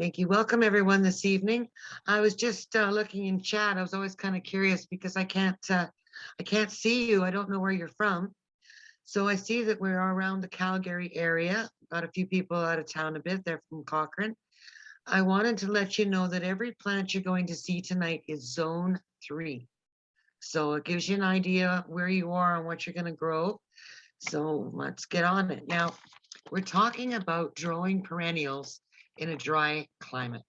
Thank you. Welcome everyone this evening. I was just looking in chat. I was always kind of curious because I can't see you. I don't know where you're from. So I see that we're around the Calgary area. Got a few people out of town a bit. They're from Cochrane. I wanted to let you know that every plant you're going to see tonight is zone 3. So it gives you an idea where you are and what you're going to grow. So let's get on it. Now, we're talking about growing perennials in a dry climate.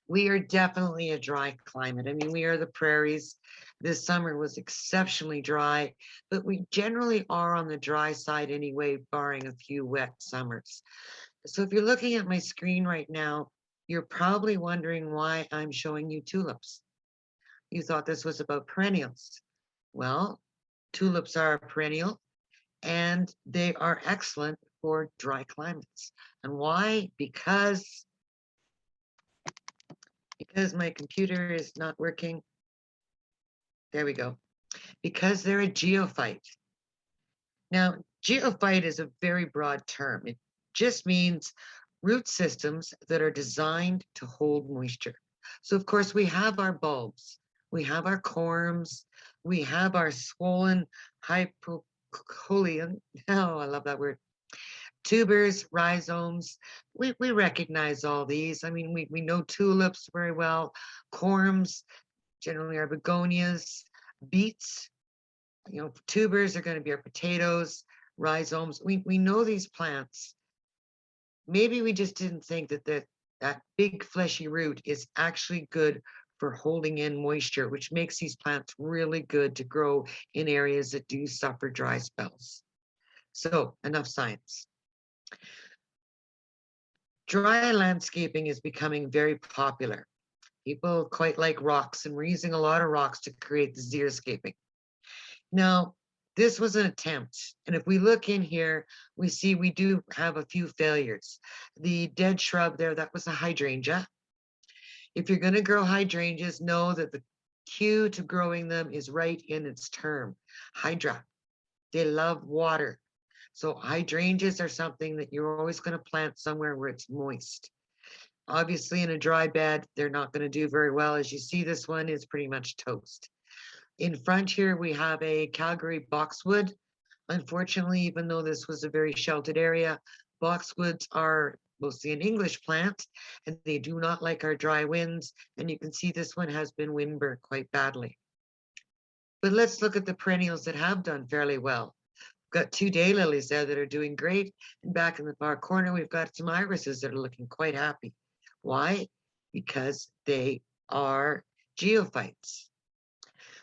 We are definitely a dry climate. I mean, we are the prairies. This summer was exceptionally dry, but we generally are on the dry side anyway, barring a few wet summers. So if you're looking at my screen right now, you're probably wondering why I'm showing you tulips. You thought this was about perennials. Well, tulips are a perennial and they are excellent for dry climates. And why? Because my computer is not working. There we go. Because they're a geophyte. Now, geophyte is a very broad term. It just means root systems that are designed to hold moisture. So of course we have our bulbs, we have our corms, we have our swollen hypocoleon. Oh, I love that word. Tubers, rhizomes, we recognize all these. I mean, we know tulips very well, corms, generally our begonias, beets, you know, tubers are going to be our potatoes, rhizomes. We know these plants. Maybe we just didn't think that big fleshy root is actually good for holding in moisture, which makes these plants really good to grow in areas that do suffer dry spells. So enough science. Dry landscaping is becoming very popular. People quite like rocks, and we're using a lot of rocks to create the xeriscaping. Now, this was an attempt, and if we look in here, we see we do have a few failures. The dead shrub there, that was a hydrangea. If you're going to grow hydrangeas, know that the cue to growing them is right in its term. Hydra, they love water. So hydrangeas are something that you're always going to plant somewhere where it's moist. Obviously, in a dry bed, they're not going to do very well. As you see, this one is pretty much toast. In front here, we have a Calgary boxwood. Unfortunately, even though this was a very sheltered area, boxwoods are mostly an English plant, and they do not like our dry winds. And you can see this one has been windburnt quite badly. But let's look at the perennials that have done fairly well. We've got 2 daylilies there that are doing great. And back in the far corner, we've got some irises that are looking quite happy. Why? Because they are geophytes.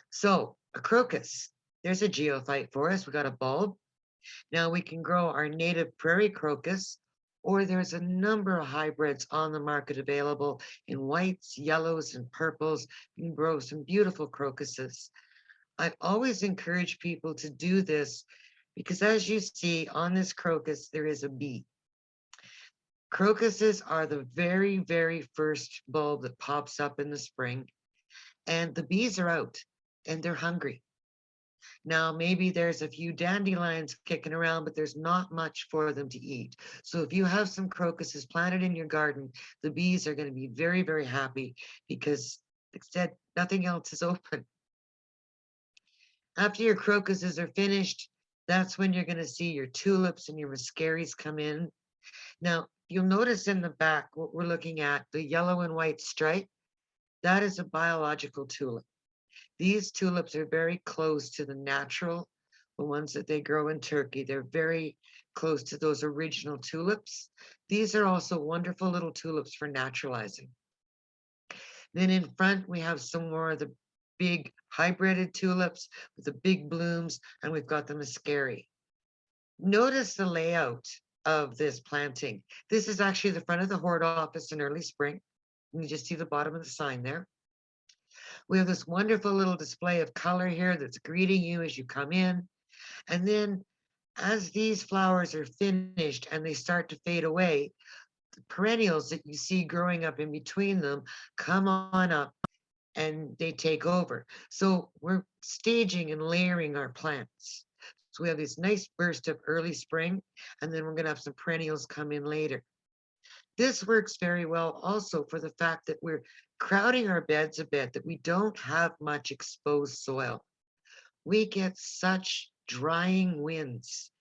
So a crocus, there's a geophyte for us. We got a bulb. Now we can grow our native prairie crocus, or there's a number of hybrids on the market available in whites, yellows, and purples. You can grow some beautiful crocuses. I always encourage people to do this because, as you see on this crocus, there is a bee. Crocuses are the very, very first bulb that pops up in the spring, and the bees are out and they're hungry. Now, maybe there's a few dandelions kicking around, but there's not much for them to eat. So if you have some crocuses planted in your garden, the bees are going to be very, very happy because instead, nothing else is open. After your crocuses are finished, that's when you're going to see your tulips and your muscaries come in. Now, you'll notice in the back, what we're looking at, the yellow and white stripe, that is a biological tulip. These tulips are very close to the natural, the ones that they grow in Turkey. They're very close to those original tulips. These are also wonderful little tulips for naturalizing. Then in front, we have some more of the big hybrided tulips with the big blooms, and we've got the muscari. Notice the layout of this planting. This is actually the front of the Hort office in early spring. You just see the bottom of the sign there. We have this wonderful little display of color here that's greeting you as you come in. And then as these flowers are finished and they start to fade away, the perennials that you see growing up in between them come on up and they take over. So we're staging and layering our plants. So we have this nice burst of early spring, and then we're going to have some perennials come in later. This works very well also for the fact that we're crowding our beds a bit, that we don't have much exposed soil. We get such drying winds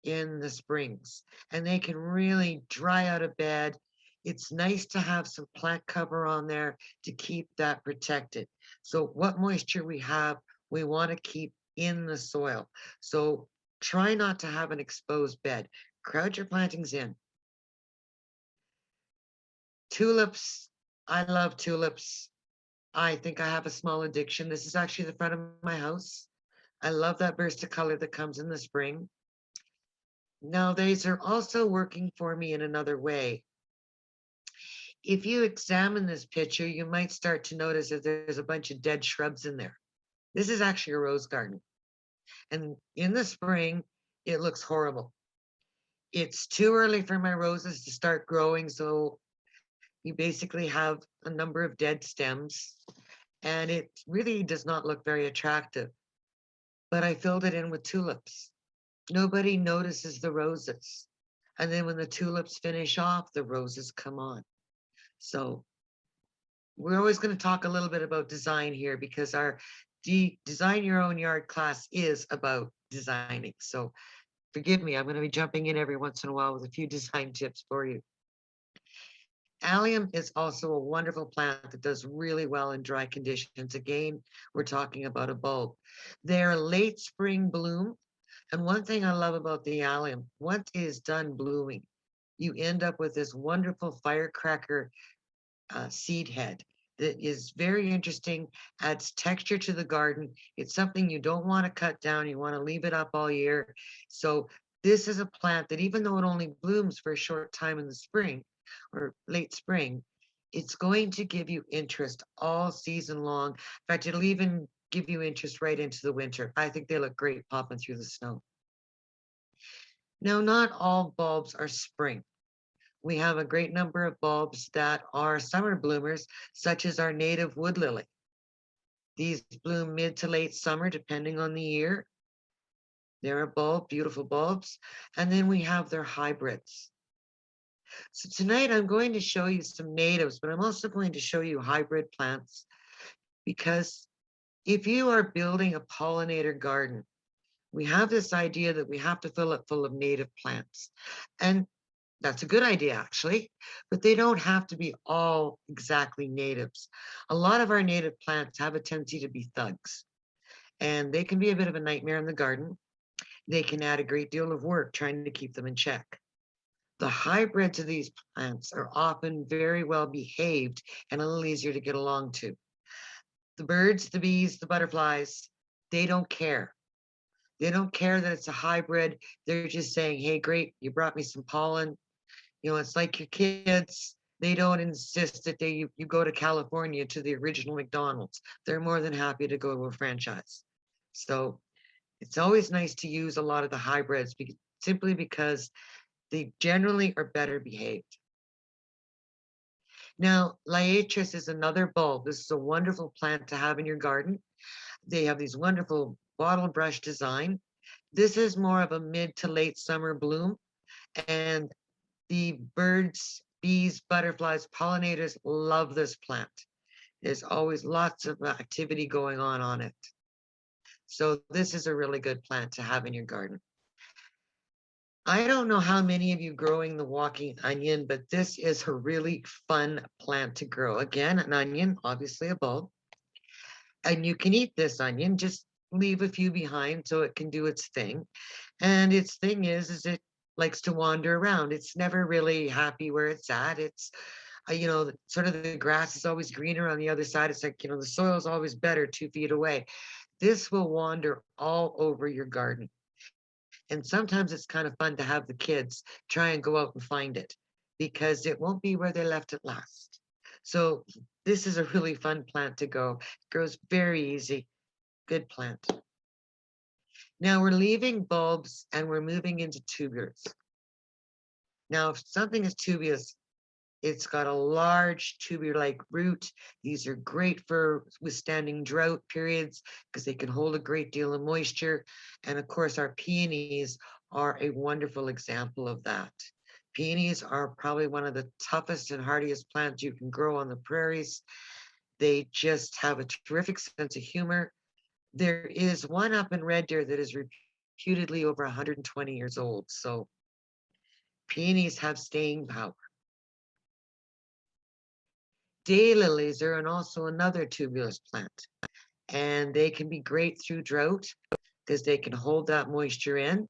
in the springs, and they can really dry out a bed. It's nice to have some plant cover on there to keep that protected. So what moisture we have, we want to keep in the soil. So try not to have an exposed bed. Crowd your plantings in. Tulips, I love tulips. I think I have a small addiction. This is actually the front of my house. I love that burst of color that comes in the spring. Now, these are also working for me in another way. If you examine this picture, you might start to notice that there's a bunch of dead shrubs in there. This is actually a rose garden. And in the spring, it looks horrible. It's too early for my roses to start growing, so you basically have a number of dead stems, and it really does not look very attractive. But I filled it in with tulips. Nobody notices the roses. And then when the tulips finish off, the roses come on. So we're always going to talk a little bit about design here because our design your own yard class is about designing. So forgive me, I'm going to be jumping in every once in a while with a few design tips for you. Allium is also a wonderful plant that does really well in dry conditions. Again, we're talking about a bulb. They're late spring bloom. And one thing I love about the allium, once it is done blooming, you end up with this wonderful firecracker seed head that is very interesting, adds texture to the garden. It's something you don't want to cut down. You want to leave it up all year. So this is a plant that even though it only blooms for a short time in the spring or late spring, it's going to give you interest all season long. In fact, it'll even give you interest right into the winter. I think they look great popping through the snow. Now, not all bulbs are spring. We have a great number of bulbs that are summer bloomers, such as our native wood lily. These bloom mid to late summer, depending on the year. They're a bulb, beautiful bulbs. And then we have their hybrids. So tonight I'm going to show you some natives, but I'm also going to show you hybrid plants because if you are building a pollinator garden, we have this idea that we have to fill it full of native plants. And that's a good idea, actually, but they don't have to be all exactly natives. A lot of our native plants have a tendency to be thugs, and they can be a bit of a nightmare in the garden. They can add a great deal of work trying to keep them in check. The hybrids of these plants are often very well behaved and a little easier to get along to. The birds, the bees, the butterflies, they don't care. They don't care that it's a hybrid. They're just saying, hey, great, you brought me some pollen. You know, it's like your kids. They don't insist that you go to California to the original McDonald's. They're more than happy to go to a franchise. So it's always nice to use a lot of the hybrids simply because they generally are better behaved. Now, Liatris is another bulb. This is a wonderful plant to have in your garden. They have these wonderful bottle brush design. This is more of a mid to late summer bloom, and the birds, bees, butterflies, pollinators love this plant. There's always lots of activity going on it. So this is a really good plant to have in your garden. I don't know how many of you growing the walking onion, but this is a really fun plant to grow. Again, an onion, obviously a bulb. And you can eat this onion, just leave a few behind so it can do its thing. And its thing is it likes to wander around. It's never really happy where it's at. It's, you know, sort of the grass is always greener on the other side. It's like, you know, the soil is always better 2 feet away. This will wander all over your garden. And sometimes it's kind of fun to have the kids try and go out and find it because it won't be where they left it last. So this is a really fun plant to go. It grows very easy. Good plant. Now we're leaving bulbs and we're moving into tubulars. Now, if something is tubulous, it's got a large tubular-like root. These are great for withstanding drought periods because they can hold a great deal of moisture. And of course, our peonies are a wonderful example of that. Peonies are probably one of the toughest and hardiest plants you can grow on the prairies. They just have a terrific sense of humor. There is one up in Red Deer that is reputedly over 120 years old. So peonies have staying power. Daylilies are also another tubulus plant, and they can be great through drought because they can hold that moisture in.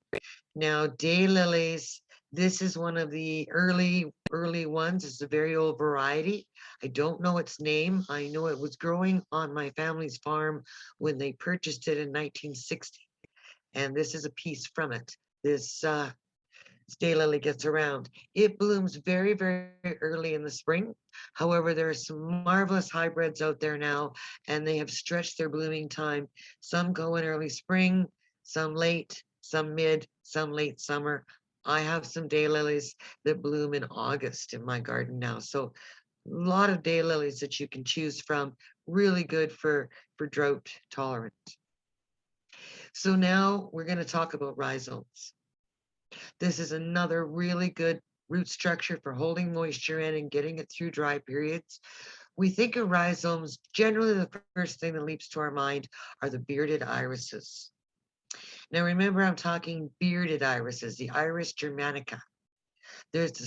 Now, daylilies, this is one of the early ones. It's a very old variety. I don't know its name. I know it was growing on my family's farm when they purchased it in 1960. And this is a piece from it. This daylily gets around. It blooms very, very early in the spring. However, there are some marvelous hybrids out there now, and they have stretched their blooming time. Some go in early spring, some late, some mid, some late summer. I have some daylilies that bloom in August in my garden now. So a lot of daylilies that you can choose from, really good for drought tolerant. So now we're going to talk about rhizomes. This is another really good root structure for holding moisture in and getting it through dry periods. We think of rhizomes, generally the first thing that leaps to our mind are the bearded irises. Now remember, I'm talking bearded irises, the Iris germanica. There's the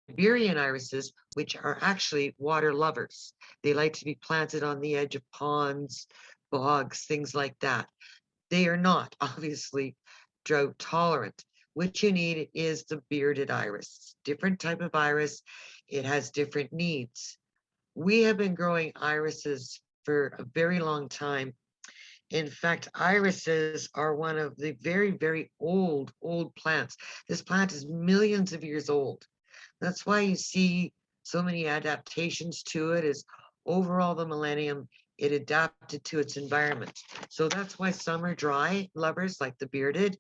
Siberian irises, which are actually water lovers. They like to be planted on the edge of ponds, bogs, things like that. They are not, obviously, drought tolerant. What you need is the bearded iris. Different type of iris. It has different needs. We have been growing irises for a very long time. In fact, irises are one of the very, very old plants. This plant is millions of years old. That's why you see so many adaptations to it. Is over all the millennium, it adapted to its environment. So that's why some are dry lovers, like the bearded,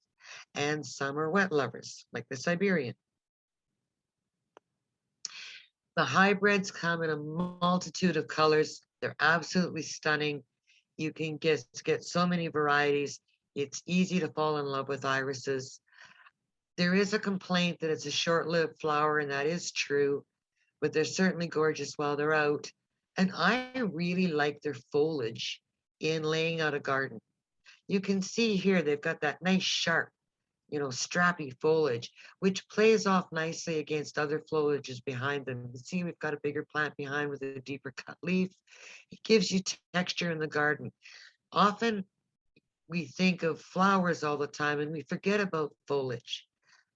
and some are wet lovers, like the Siberian. The hybrids come in a multitude of colors. They're absolutely stunning. You can get so many varieties. It's easy to fall in love with irises. There is a complaint that it's a short-lived flower, and that is true, but they're certainly gorgeous while they're out. And I really like their foliage in laying out a garden. You can see here they've got that nice sharp, strappy foliage, which plays off nicely against other foliages behind them. You see we've got a bigger plant behind with a deeper cut leaf. It gives you texture in the garden. Often we think of flowers all the time and we forget about foliage.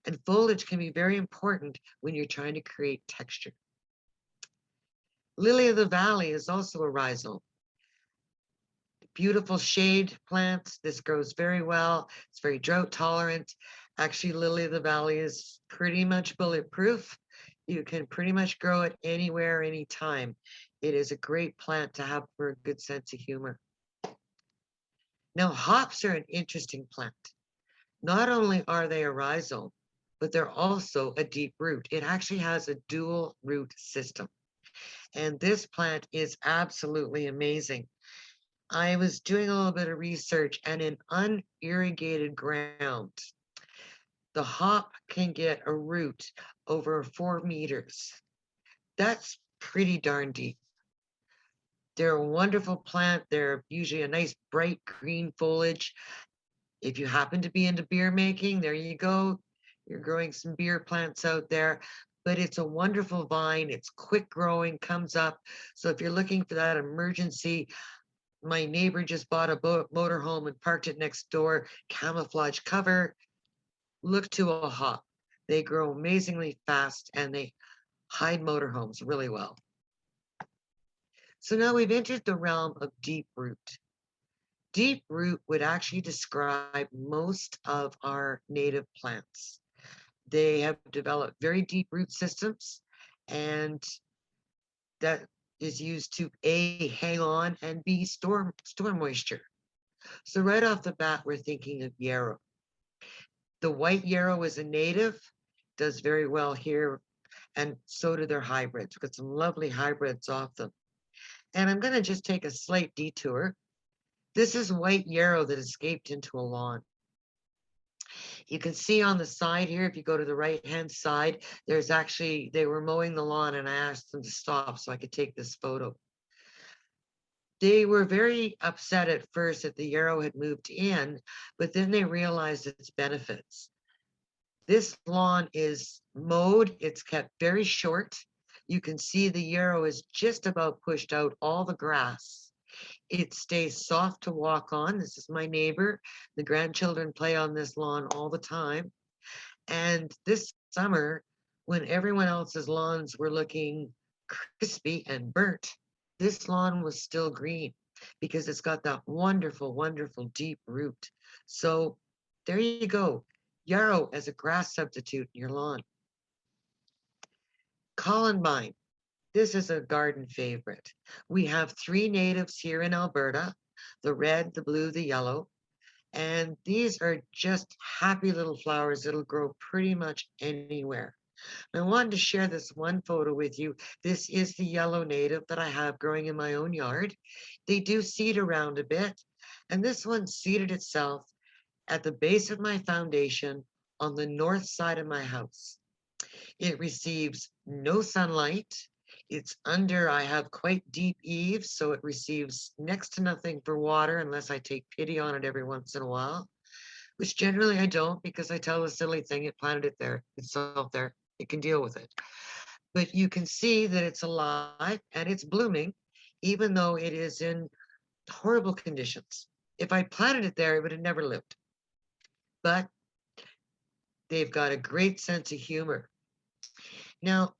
And foliage can be very important when you're trying to create texture. Lily of the Valley is also a rhizome. Beautiful shade plant. This grows very well. It's very drought tolerant. Actually, Lily of the Valley is pretty much bulletproof. You can pretty much grow it anywhere, anytime. It is a great plant to have for a good sense of humor. Now, hops are an interesting plant. Not only are they a rhizome, but they're also a deep root. It actually has a dual root system. And this plant is absolutely amazing. I was doing a little bit of research, and in unirrigated ground, the hop can get a root over 4 meters. That's pretty darn deep. They're a wonderful plant. They're usually a nice bright green foliage. If you happen to be into beer making, there you go. You're growing some beer plants out there. But it's a wonderful vine. It's quick growing, comes up. So if you're looking for that emergency, my neighbor just bought a motorhome and parked it next door, camouflage cover. Look to a hop. They grow amazingly fast and they hide motorhomes really well. So now we've entered the realm of deep root. Deep root would actually describe most of our native plants. They have developed very deep root systems, and that is used to A, hang on, and B, store moisture. So right off the bat, we're thinking of yarrow. The white yarrow is a native, does very well here, and so do their hybrids. We've got some lovely hybrids off them. And I'm going to just take a slight detour. This is white yarrow that escaped into a lawn. You can see on the side here, if you go to the right-hand side, there's actually, they were mowing the lawn and I asked them to stop so I could take this photo. They were very upset at first that the Yarrow had moved in, but then they realized its benefits. This lawn is mowed, it's kept very short. You can see the Yarrow is just about pushed out all the grass. It stays soft to walk on. This is my neighbor. The grandchildren play on this lawn all the time. And this summer, when everyone else's lawns were looking crispy and burnt, this lawn was still green because it's got that wonderful, wonderful deep root. So there you go. Yarrow as a grass substitute in your lawn. Columbine. This is a garden favorite. We have 3 natives here in Alberta, the red, the blue, the yellow. And these are just happy little flowers that'll grow pretty much anywhere. I wanted to share this one photo with you. This is the yellow native that I have growing in my own yard. They do seed around a bit, and this one seeded itself at the base of my foundation on the north side of my house. It receives no sunlight. It's under, I have quite deep eaves, so it receives next to nothing for water unless I take pity on it every once in a while, which generally I don't because I tell the silly thing, it planted it there, itself there, it can deal with it. But you can see that it's alive and it's blooming, even though it is in horrible conditions. If I planted it there, it would have never lived. But they've got a great sense of humor. Now,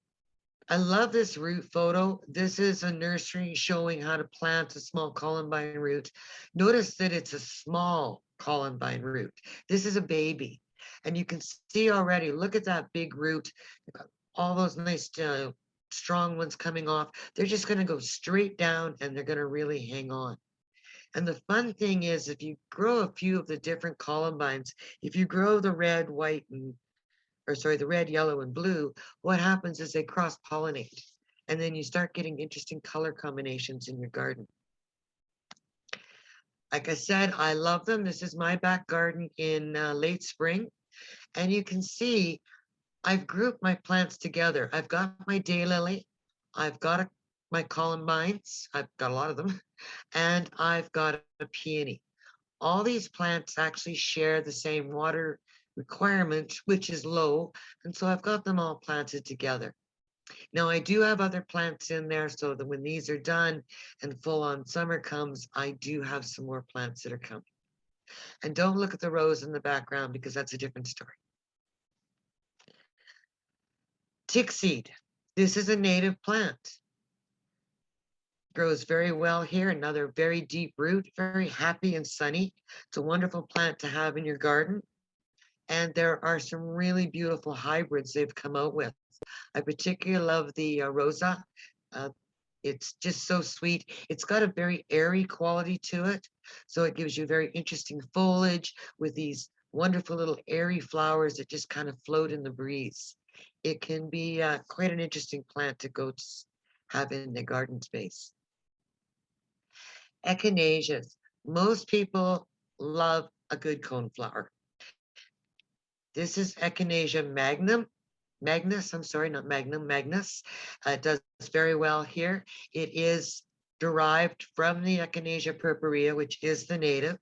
I love this root photo. This is a nursery showing how to plant a small columbine root. Notice that it's a small columbine root. This is a baby. And you can see already, look at that big root. All those nice strong ones coming off. They're just going to go straight down and they're going to really hang on. And the fun thing is, if you grow a few of the different columbines, if you grow the red, white, and the red, yellow, and blue, what happens is they cross-pollinate. And then you start getting interesting color combinations in your garden. Like I said, I love them. This is my back garden in late spring. And you can see I've grouped my plants together. I've got my daylily, I've got my columbines, I've got a lot of them, and I've got a peony. All these plants actually share the same water requirement, which is low, and so I've got them all planted together. Now I do have other plants in there so that when these are done and full on summer comes, I do have some more plants that are coming. And don't look at the rose in the background because that's a different story. Tick seed. This is a native plant. Grows very well here, another very deep root, very happy and sunny. It's a wonderful plant to have in your garden. And there are some really beautiful hybrids they've come out with. I particularly love the rosa. It's just so sweet. It's got a very airy quality to it. So it gives you very interesting foliage with these wonderful little airy flowers that just kind of float in the breeze. It can be quite an interesting plant to go have in the garden space. Echinaceas. Most people love a good coneflower. This is Echinacea magnus, I'm sorry, not magnum, magnus. It does very well here. It is derived from the Echinacea purpurea, which is the native,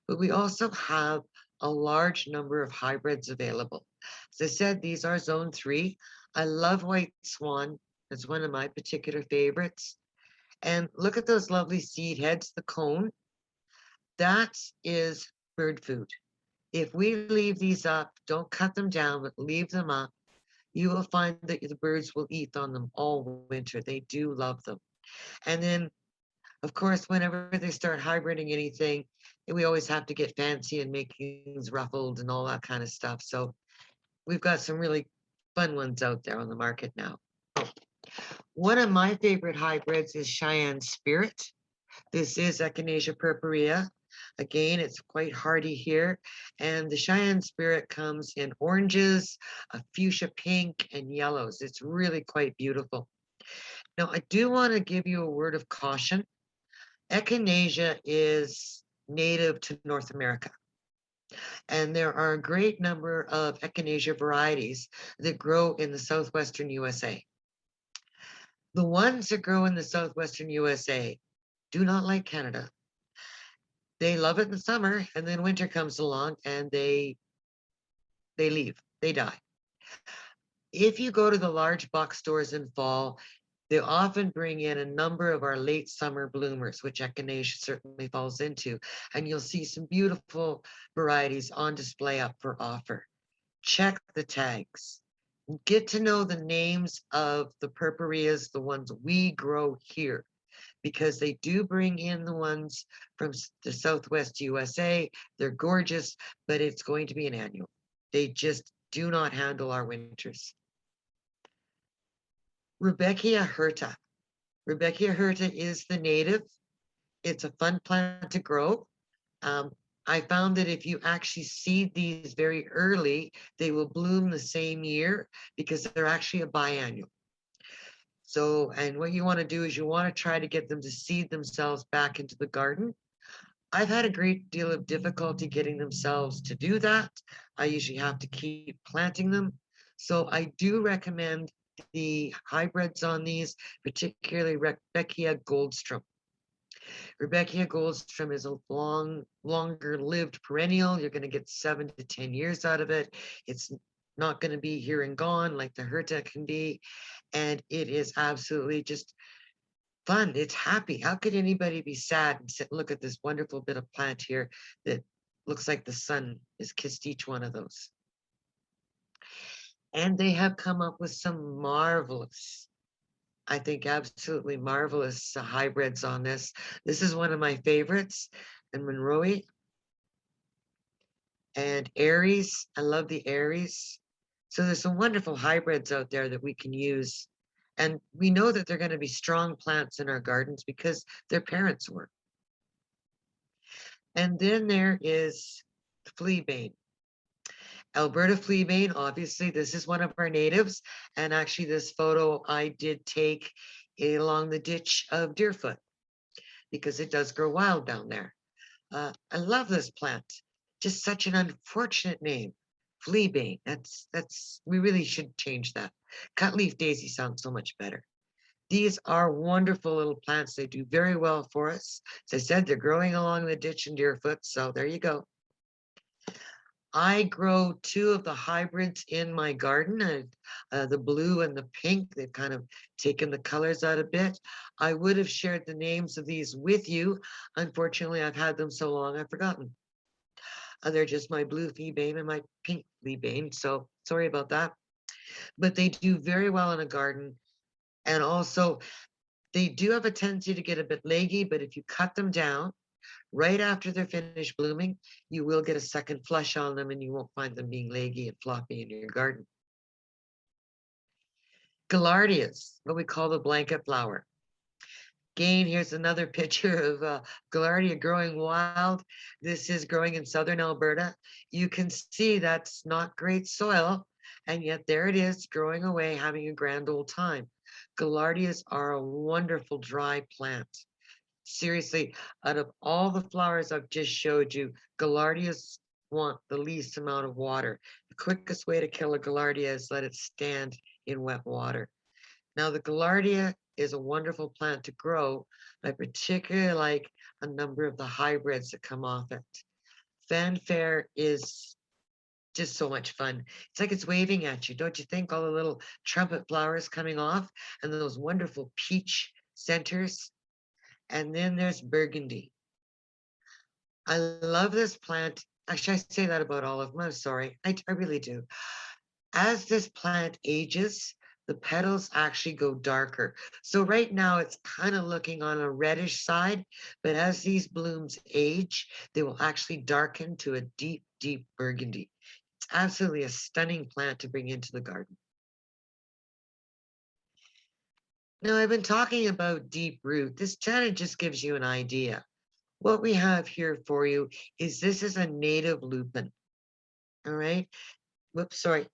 but we also have a large number of hybrids available. As I said, these are zone 3. I love white swan. It's one of my particular favorites. And look at those lovely seed heads, the cone. That is bird food. If we leave these up, don't cut them down, but leave them up, you will find that the birds will eat on them all winter. They do love them. And then, of course, whenever they start hybriding anything, we always have to get fancy and make things ruffled and all that kind of stuff. So we've got some really fun ones out there on the market now. One of my favorite hybrids is Cheyenne Spirit. This is Echinacea purpurea. Again, it's quite hardy here. And the Cheyenne Spirit comes in oranges, a fuchsia pink, and yellows. It's really quite beautiful. Now, I do want to give you a word of caution. Echinacea is native to North America. And there are a great number of echinacea varieties that grow in the southwestern USA. The ones that grow in the southwestern USA do not like Canada. They love it in the summer, and then winter comes along and they leave, they die. If you go to the large box stores in fall, they often bring in a number of our late summer bloomers, which echinacea certainly falls into, and you'll see some beautiful varieties on display up for offer. Check the tags. Get to know the names of the purpureas, the ones we grow here, because they do bring in the ones from the Southwest USA. They're gorgeous, but it's going to be an annual. They just do not handle our winters. Rudbeckia Herta. Rudbeckia Herta is the native. It's a fun plant to grow. I found that if you actually seed these very early, they will bloom the same year because they're actually a biannual. So, and what you want to do is you want to try to get them to seed themselves back into the garden. I've had a great deal of difficulty getting themselves to do that. I usually have to keep planting them. So I do recommend the hybrids on these, particularly Rudbeckia Goldstrom. Rudbeckia Goldstrom is a longer lived perennial. You're going to get 7 to 10 years out of it. It's not going to be here and gone like the Herta can be. And it is absolutely just fun. It's happy. How could anybody be sad and sit and look at this wonderful bit of plant here that looks like the sun has kissed each one of those? And they have come up with some marvelous, I think absolutely marvelous hybrids on this. This is one of my favorites, and Monroe and Aries. I love the Aries. So there's some wonderful hybrids out there that we can use. And we know that they're going to be strong plants in our gardens because their parents were. And then there is Fleabane. Alberta Fleabane, obviously, this is one of our natives. And actually, this photo I did take along the ditch of Deerfoot because it does grow wild down there. I love this plant. Just such an unfortunate name. Fleabane. We really should change that. Cutleaf daisy sounds so much better. These are wonderful little plants. They do very well for us. As I said, they're growing along the ditch in Deerfoot, so there you go. I grow 2 of the hybrids in my garden, the blue and the pink. They've kind of taken the colors out a bit. I would have shared the names of these with you. Unfortunately, I've had them so long, I've forgotten. They're just my blue Fleabane and my pink Fleabane, so sorry about that. But they do very well in a garden. And also, they do have a tendency to get a bit leggy, but if you cut them down right after they're finished blooming, you will get a second flush on them and you won't find them being leggy and floppy in your garden. Gallardias, what we call the blanket flower. Again, here's another picture of Gallardia growing wild. This is growing in southern Alberta. You can see that's not great soil, and yet there it is growing away, having a grand old time. Gallardias are a wonderful dry plant. Seriously, out of all the flowers I've just showed you, Gallardias want the least amount of water. The quickest way to kill a Gallardia is let it stand in wet water. Now, the Gallardia is a wonderful plant to grow. I particularly like a number of the hybrids that come off it. Fanfare is just so much fun. It's like it's waving at you, don't you think? All the little trumpet flowers coming off and those wonderful peach centers. And then there's Burgundy. I love this plant. Actually, I say that about all of them. I'm sorry. I really do. As this plant ages, the petals actually go darker. So right now it's kind of looking on a reddish side, but as these blooms age, they will actually darken to a deep, deep burgundy. It's absolutely a stunning plant to bring into the garden. Now, I've been talking about deep root. This kind of just gives you an idea. What we have here for you is this is a native lupin. All right. Whoops, sorry.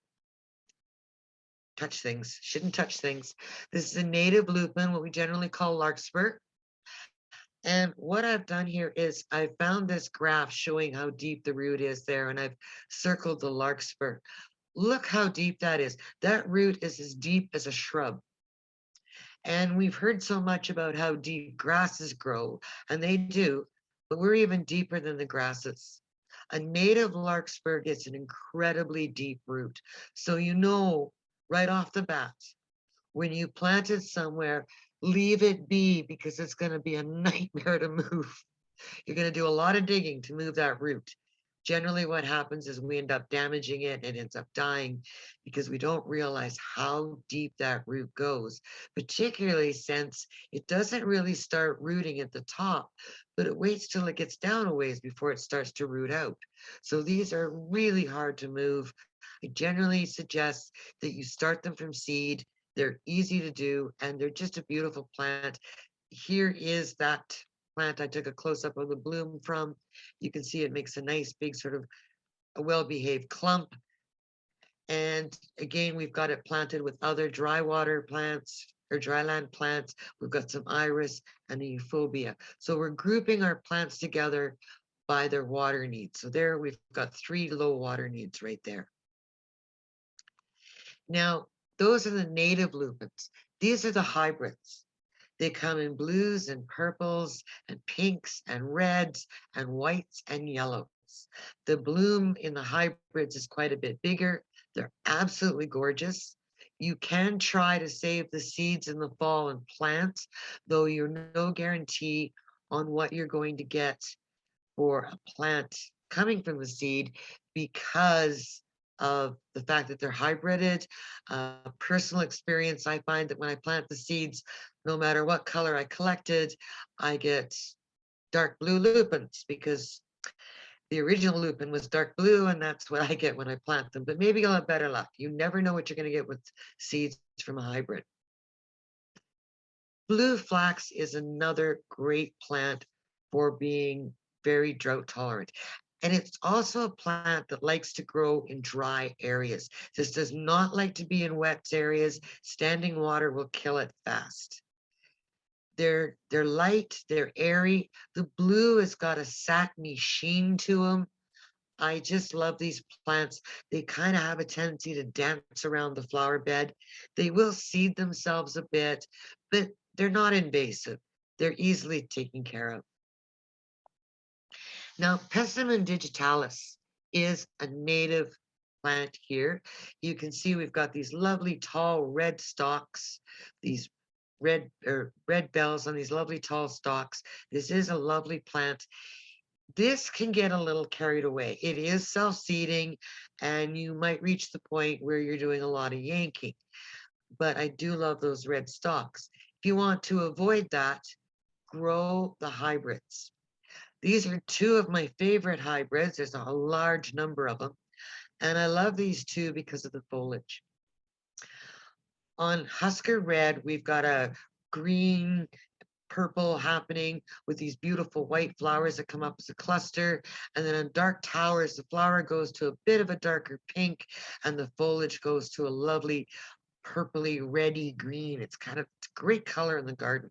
Touch things. Shouldn't touch things. This is a native lupin, what we generally call larkspur. And what I've done here is I found this graph showing how deep the root is there, and I've circled the larkspur. Look how deep that is. That root is as deep as a shrub. And we've heard so much about how deep grasses grow, and they do, but we're even deeper than the grasses. A native larkspur gets an incredibly deep root. So you know right off the bat, when you plant it somewhere, leave it be because it's going to be a nightmare to move. You're going to do a lot of digging to move that root. Generally, what happens is we end up damaging it and it ends up dying because we don't realize how deep that root goes, particularly since it doesn't really start rooting at the top, but it waits till it gets down a ways before it starts to root out. So these are really hard to move. I generally suggest that you start them from seed. They're easy to do, and they're just a beautiful plant. Here is that plant I took a close-up of the bloom from. You can see it makes a nice big sort of a well-behaved clump. And again, we've got it planted with other dry water plants or dryland plants. We've got some iris and a euphorbia. So we're grouping our plants together by their water needs. So there we've got 3 low water needs right there. Now, those are the native lupins. These are the hybrids. They come in blues and purples and pinks and reds and whites and yellows. The bloom in the hybrids is quite a bit bigger. They're absolutely gorgeous. You can try to save the seeds in the fall and plant, though you're no guarantee on what you're going to get for a plant coming from the seed because of the fact that they're hybrided. Personal experience, I find that when I plant the seeds, no matter what color I collected, I get dark blue lupins because the original lupin was dark blue, and that's what I get when I plant them. But maybe you'll have better luck. You never know what you're going to get with seeds from a hybrid. Blue flax is another great plant for being very drought tolerant. And it's also a plant that likes to grow in dry areas. This does not like to be in wet areas. Standing water will kill it fast. They're light, they're airy. The blue has got a satiny sheen to them. I just love these plants. They kind of have a tendency to dance around the flower bed. They will seed themselves a bit, but they're not invasive. They're easily taken care of. Now, Sedum Digitalis is a native plant here. You can see we've got these lovely tall red stalks, these red bells on these lovely tall stalks. This is a lovely plant. This can get a little carried away. It is self-seeding, and you might reach the point where you're doing a lot of yanking. But I do love those red stalks. If you want to avoid that, grow the hybrids. These are 2 of my favorite hybrids. There's a large number of them. And I love these 2 because of the foliage. On Husker Red, we've got a green, purple happening with these beautiful white flowers that come up as a cluster. And then on Dark Towers, the flower goes to a bit of a darker pink and the foliage goes to a lovely purpley, reddy green. It's a great color in the garden.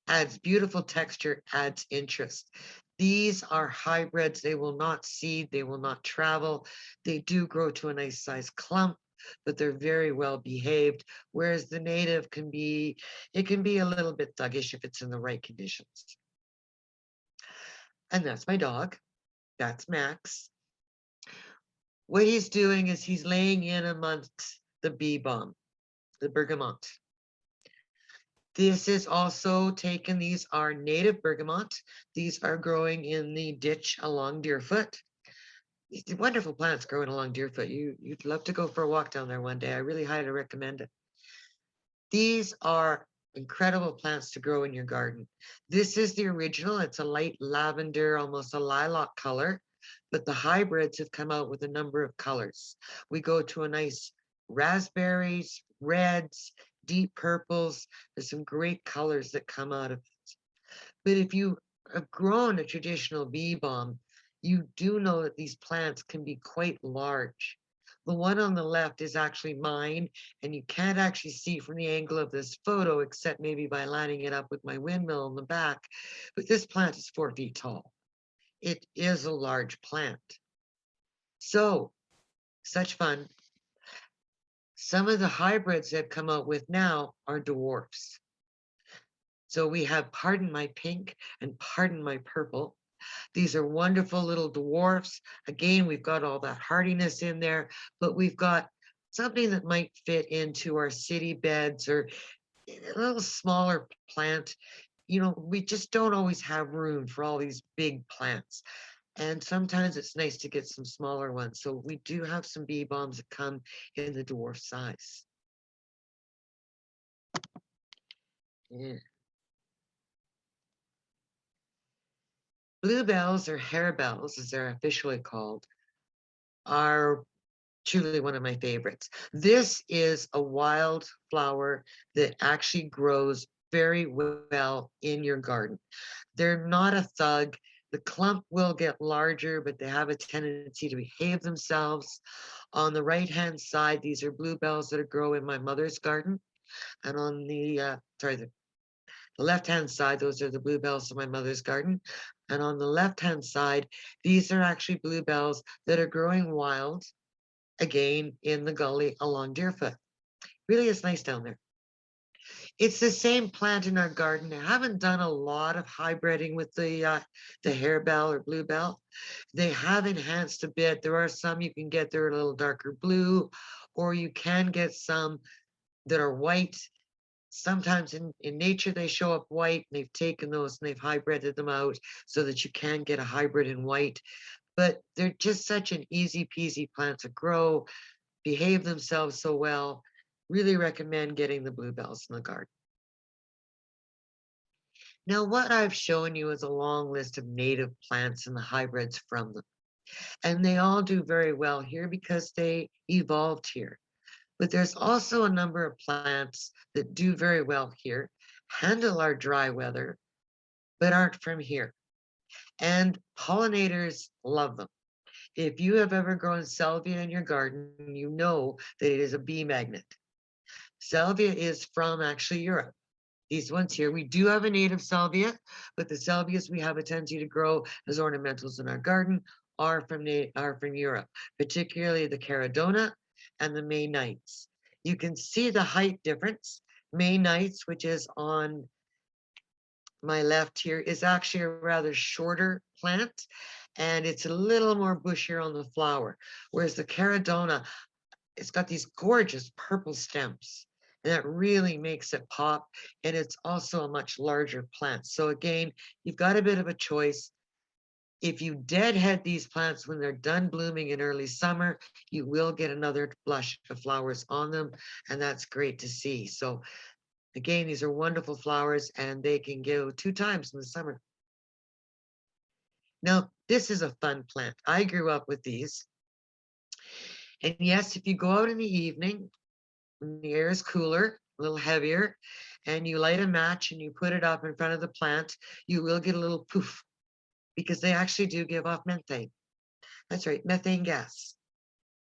Adds beautiful texture, adds interest. These are hybrids. They will not seed, they will not travel. They do grow to a nice size clump, but they're very well behaved. Whereas the native can be, it can be a little bit thuggish if it's in the right conditions. And that's my dog. That's Max. What he's doing is he's laying in amongst the bee balm, the bergamot. This is also taken, these are native bergamot. These are growing in the ditch along Deerfoot. These wonderful plants growing along Deerfoot. You'd love to go for a walk down there one day. I really highly recommend it. These are incredible plants to grow in your garden. This is the original. It's a light lavender, almost a lilac color, but the hybrids have come out with a number of colors. We go to a nice raspberries, reds, deep purples. There's some great colors that come out of it. But if you have grown a traditional bee balm, you do know that these plants can be quite large. The one on the left is actually mine, and you can't actually see from the angle of this photo, except maybe by lining it up with my windmill in the back. But this plant is 4 feet tall. It is a large plant. So, such fun. Some of the hybrids that come out with now are dwarfs. So we have Pardon My Pink and Pardon My Purple. These are wonderful little dwarfs. Again, we've got all that hardiness in there, but we've got something that might fit into our city beds or a little smaller plant. You know, we just don't always have room for all these big plants. And sometimes it's nice to get some smaller ones. So we do have some bee balms that come in the dwarf size. Yeah. Bluebells, or harebells, as they're officially called, are truly one of my favorites. This is a wild flower that actually grows very well in your garden. They're not a thug. The clump will get larger, but they have a tendency to behave themselves. On the right-hand side, these are bluebells that grow in my mother's garden. And on the left-hand side, those are the bluebells in my mother's garden. And on the left-hand side, these are actually bluebells that are growing wild, again, in the gully along Deerfoot. Really is nice down there. It's the same plant in our garden. I haven't done a lot of hybriding with the harebell or bluebell. They have enhanced a bit. There are some you can get, they're a little darker blue, or you can get some that are white. Sometimes in nature they show up white, and they've taken those and they've hybrided them out so that you can get a hybrid in white. But they're just such an easy peasy plant to grow, behave themselves so well. Really recommend getting the bluebells in the garden. Now, what I've shown you is a long list of native plants and the hybrids from them. And they all do very well here because they evolved here. But there's also a number of plants that do very well here, handle our dry weather, but aren't from here. And pollinators love them. If you have ever grown salvia in your garden, you know that it is a bee magnet. Salvia is from actually Europe. These ones here, we do have a native salvia, but the salvias we have a tendency to grow as ornamentals in our garden are from Europe, particularly the caradona and the May Nights. You can see the height difference. May Nights, which is on my left here, is actually a rather shorter plant, and it's a little more bushier on the flower, whereas the caradona, it's got these gorgeous purple stems, and that really makes it pop, and it's also a much larger plant. So again, you've got a bit of a choice. If you deadhead these plants when they're done blooming in early summer, you will get another blush of flowers on them, and that's great to see. So again, these are wonderful flowers, and they can go 2 times in the summer. Now, this is a fun plant. I grew up with these. And yes, if you go out in the evening, when the air is cooler, a little heavier, and you light a match and you put it up in front of the plant, you will get a little poof, because they actually do give off methane. That's right, methane gas.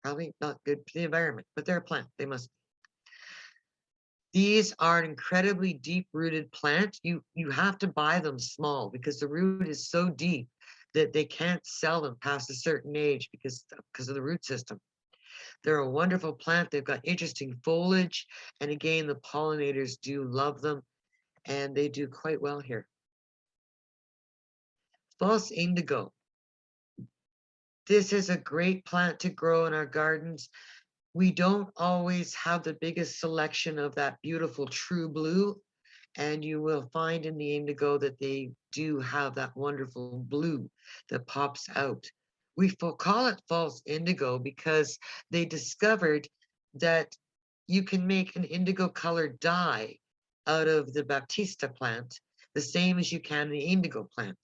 Probably not good for the environment, but they're a plant. They must be. These are an incredibly deep-rooted plant. You have to buy them small because the root is so deep that they can't sell them past a certain age because of the root system. They're a wonderful plant. They've got interesting foliage. And again, the pollinators do love them, and they do quite well here. False indigo. This is a great plant to grow in our gardens. We don't always have the biggest selection of that beautiful true blue, and you will find in the indigo that they do have that wonderful blue that pops out. We call it false indigo because they discovered that you can make an indigo colored dye out of the Baptista plant, the same as you can the indigo plant.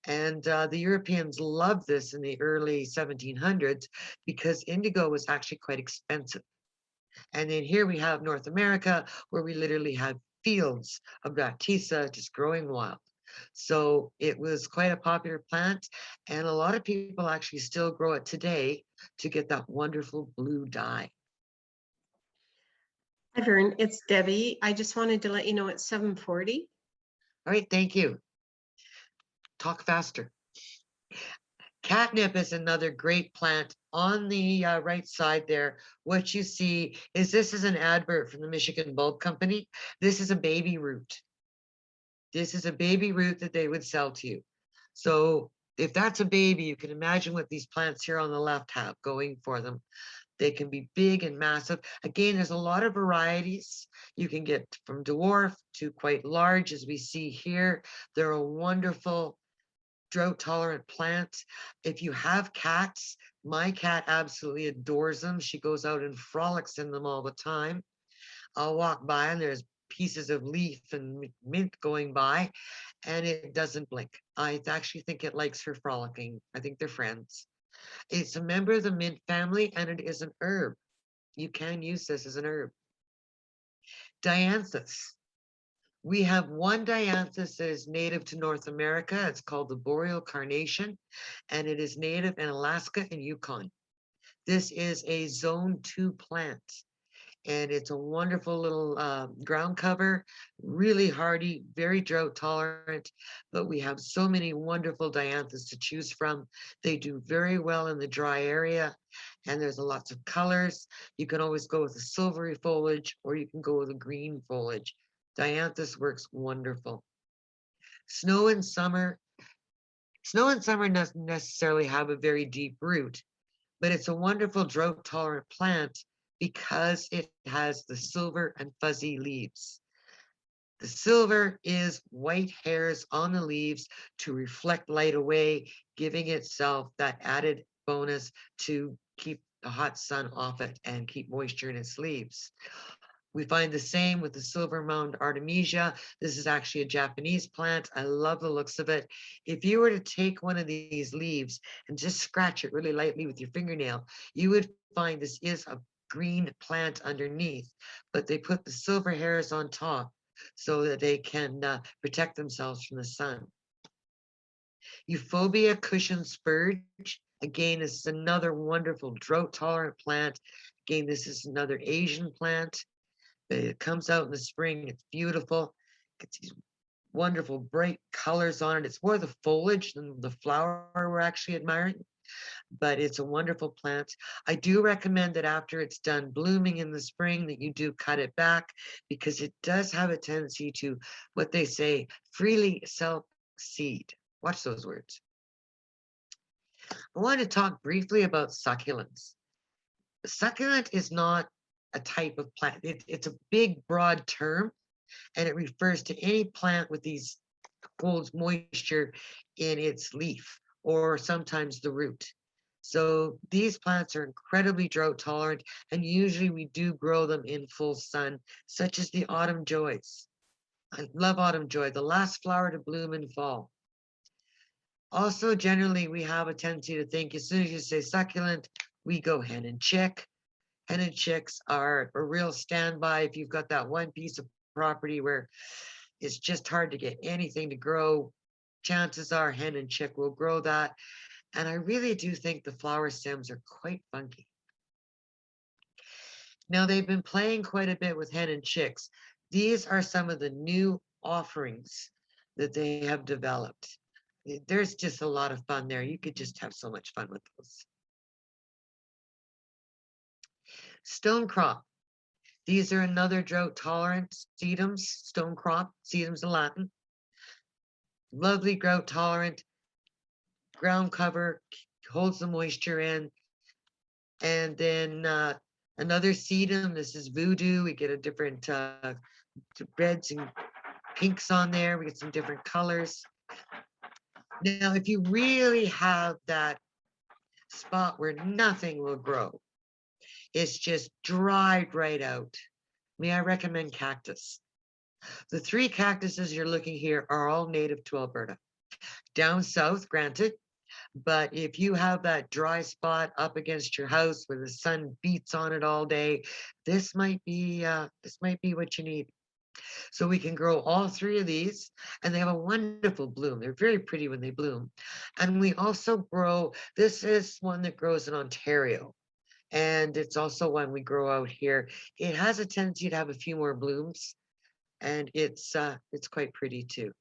And the Europeans loved this in the early 1700s because indigo was actually quite expensive. And then here we have North America, where we literally have fields of Baptista just growing wild. So it was quite a popular plant, and a lot of people actually still grow it today to get that wonderful blue dye. Hi, Verne. It's Debbie. I just wanted to let you know it's 7:40. All right, thank you. Talk faster. Catnip is another great plant. On the right side there, what you see is this is an advert from the Michigan Bulb Company. This is a baby root. This is a baby root that they would sell to you. So if that's a baby, you can imagine what these plants here on the left have going for them. They can be big and massive. Again, there's a lot of varieties. You can get from dwarf to quite large, as we see here. They're a wonderful drought tolerant plant. If you have cats, my cat absolutely adores them. She goes out and frolics in them all the time. I'll walk by and there's pieces of leaf and mint going by, and it doesn't blink. I actually think it likes her frolicking. I think they're friends. It's a member of the mint family, and it is an herb. You can use this as an herb. Dianthus. We have one dianthus that is native to North America. It's called the boreal carnation, and it is native in Alaska and Yukon. This is a zone 2 plant, and it's a wonderful little ground cover, really hardy, very drought tolerant, but we have so many wonderful dianthus to choose from. They do very well in the dry area, and there's lots of colors. You can always go with a silvery foliage, or you can go with a green foliage. Dianthus works wonderful. Snow in summer. Snow in summer doesn't necessarily have a very deep root, but it's a wonderful drought tolerant plant because it has the silver and fuzzy leaves. The silver is white hairs on the leaves to reflect light away, giving itself that added bonus to keep the hot sun off it and keep moisture in its leaves. We find the same with the silver mound artemisia. This is actually a Japanese plant. I love the looks of it. If you were to take one of these leaves and just scratch it really lightly with your fingernail, you would find this is a green plant underneath, but they put the silver hairs on top so that they can protect themselves from the sun. Euphorbia cushion spurge. Again, this is another wonderful drought tolerant plant. Again, this is another Asian plant. It comes out in the spring. It's beautiful. It's these wonderful bright colors on it. It's more the foliage than the flower we're actually admiring, but it's a wonderful plant. I do recommend that after it's done blooming in the spring that you do cut it back, because it does have a tendency to, what they say, freely self-seed. Watch those words. I want to talk briefly about succulents. Succulent is not a type of plant. It's a big, broad term, and it refers to any plant with these holds moisture in its leaf or sometimes the root. So these plants are incredibly drought tolerant, and usually we do grow them in full sun, such as the autumn joys. I love autumn joy, the last flower to bloom in fall. Also, generally, we have a tendency to think as soon as you say succulent, we go hen and chick. Hen and chicks are a real standby if you've got that one piece of property where it's just hard to get anything to grow. Chances are hen and chick will grow that. And I really do think the flower stems are quite funky. Now, they've been playing quite a bit with hen and chicks. These are some of the new offerings that they have developed. There's just a lot of fun there. You could just have so much fun with those. Stonecrop. These are another drought tolerant sedums, stonecrop, sedums in Latin. Lovely drought tolerant, ground cover, holds the moisture in. And then another sedum, this is voodoo. We get a different reds and pinks on there. We get some different colors. Now, if you really have that spot where nothing will grow, it's just dried right out, may I recommend cactus? The 3 cactuses you're looking here are all native to Alberta. Down south, granted, but if you have that dry spot up against your house where the sun beats on it all day, this might be what you need. So we can grow all three of these, and they have a wonderful bloom. They're very pretty when they bloom. And we also grow, this is one that grows in Ontario, and it's also one we grow out here. It has a tendency to have a few more blooms, and it's quite pretty too.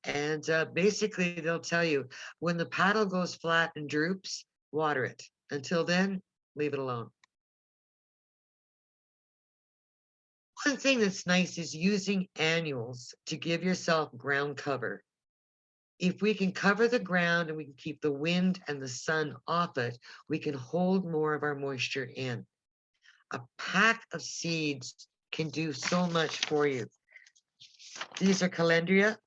And basically, they'll tell you when the paddle goes flat and droops, water it. Until then, leave it alone. One thing that's nice is using annuals to give yourself ground cover. If we can cover the ground and we can keep the wind and the sun off it, we can hold more of our moisture in. A pack of seeds can do so much for you. These are Gallardia,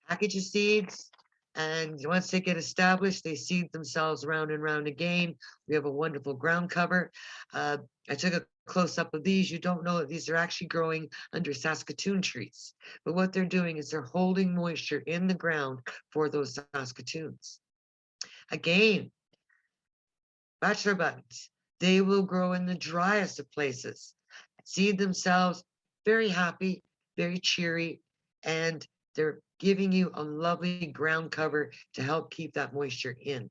package of seeds, and once they get established, they seed themselves round and round again. We have a wonderful ground cover. I took a close up of these. You don't know that these are actually growing under Saskatoon trees, but what they're doing is they're holding moisture in the ground for those Saskatoons. Again, Bachelor Buttons, they will grow in the driest of places, seed themselves, very happy, very cheery, and they're giving you a lovely ground cover to help keep that moisture in.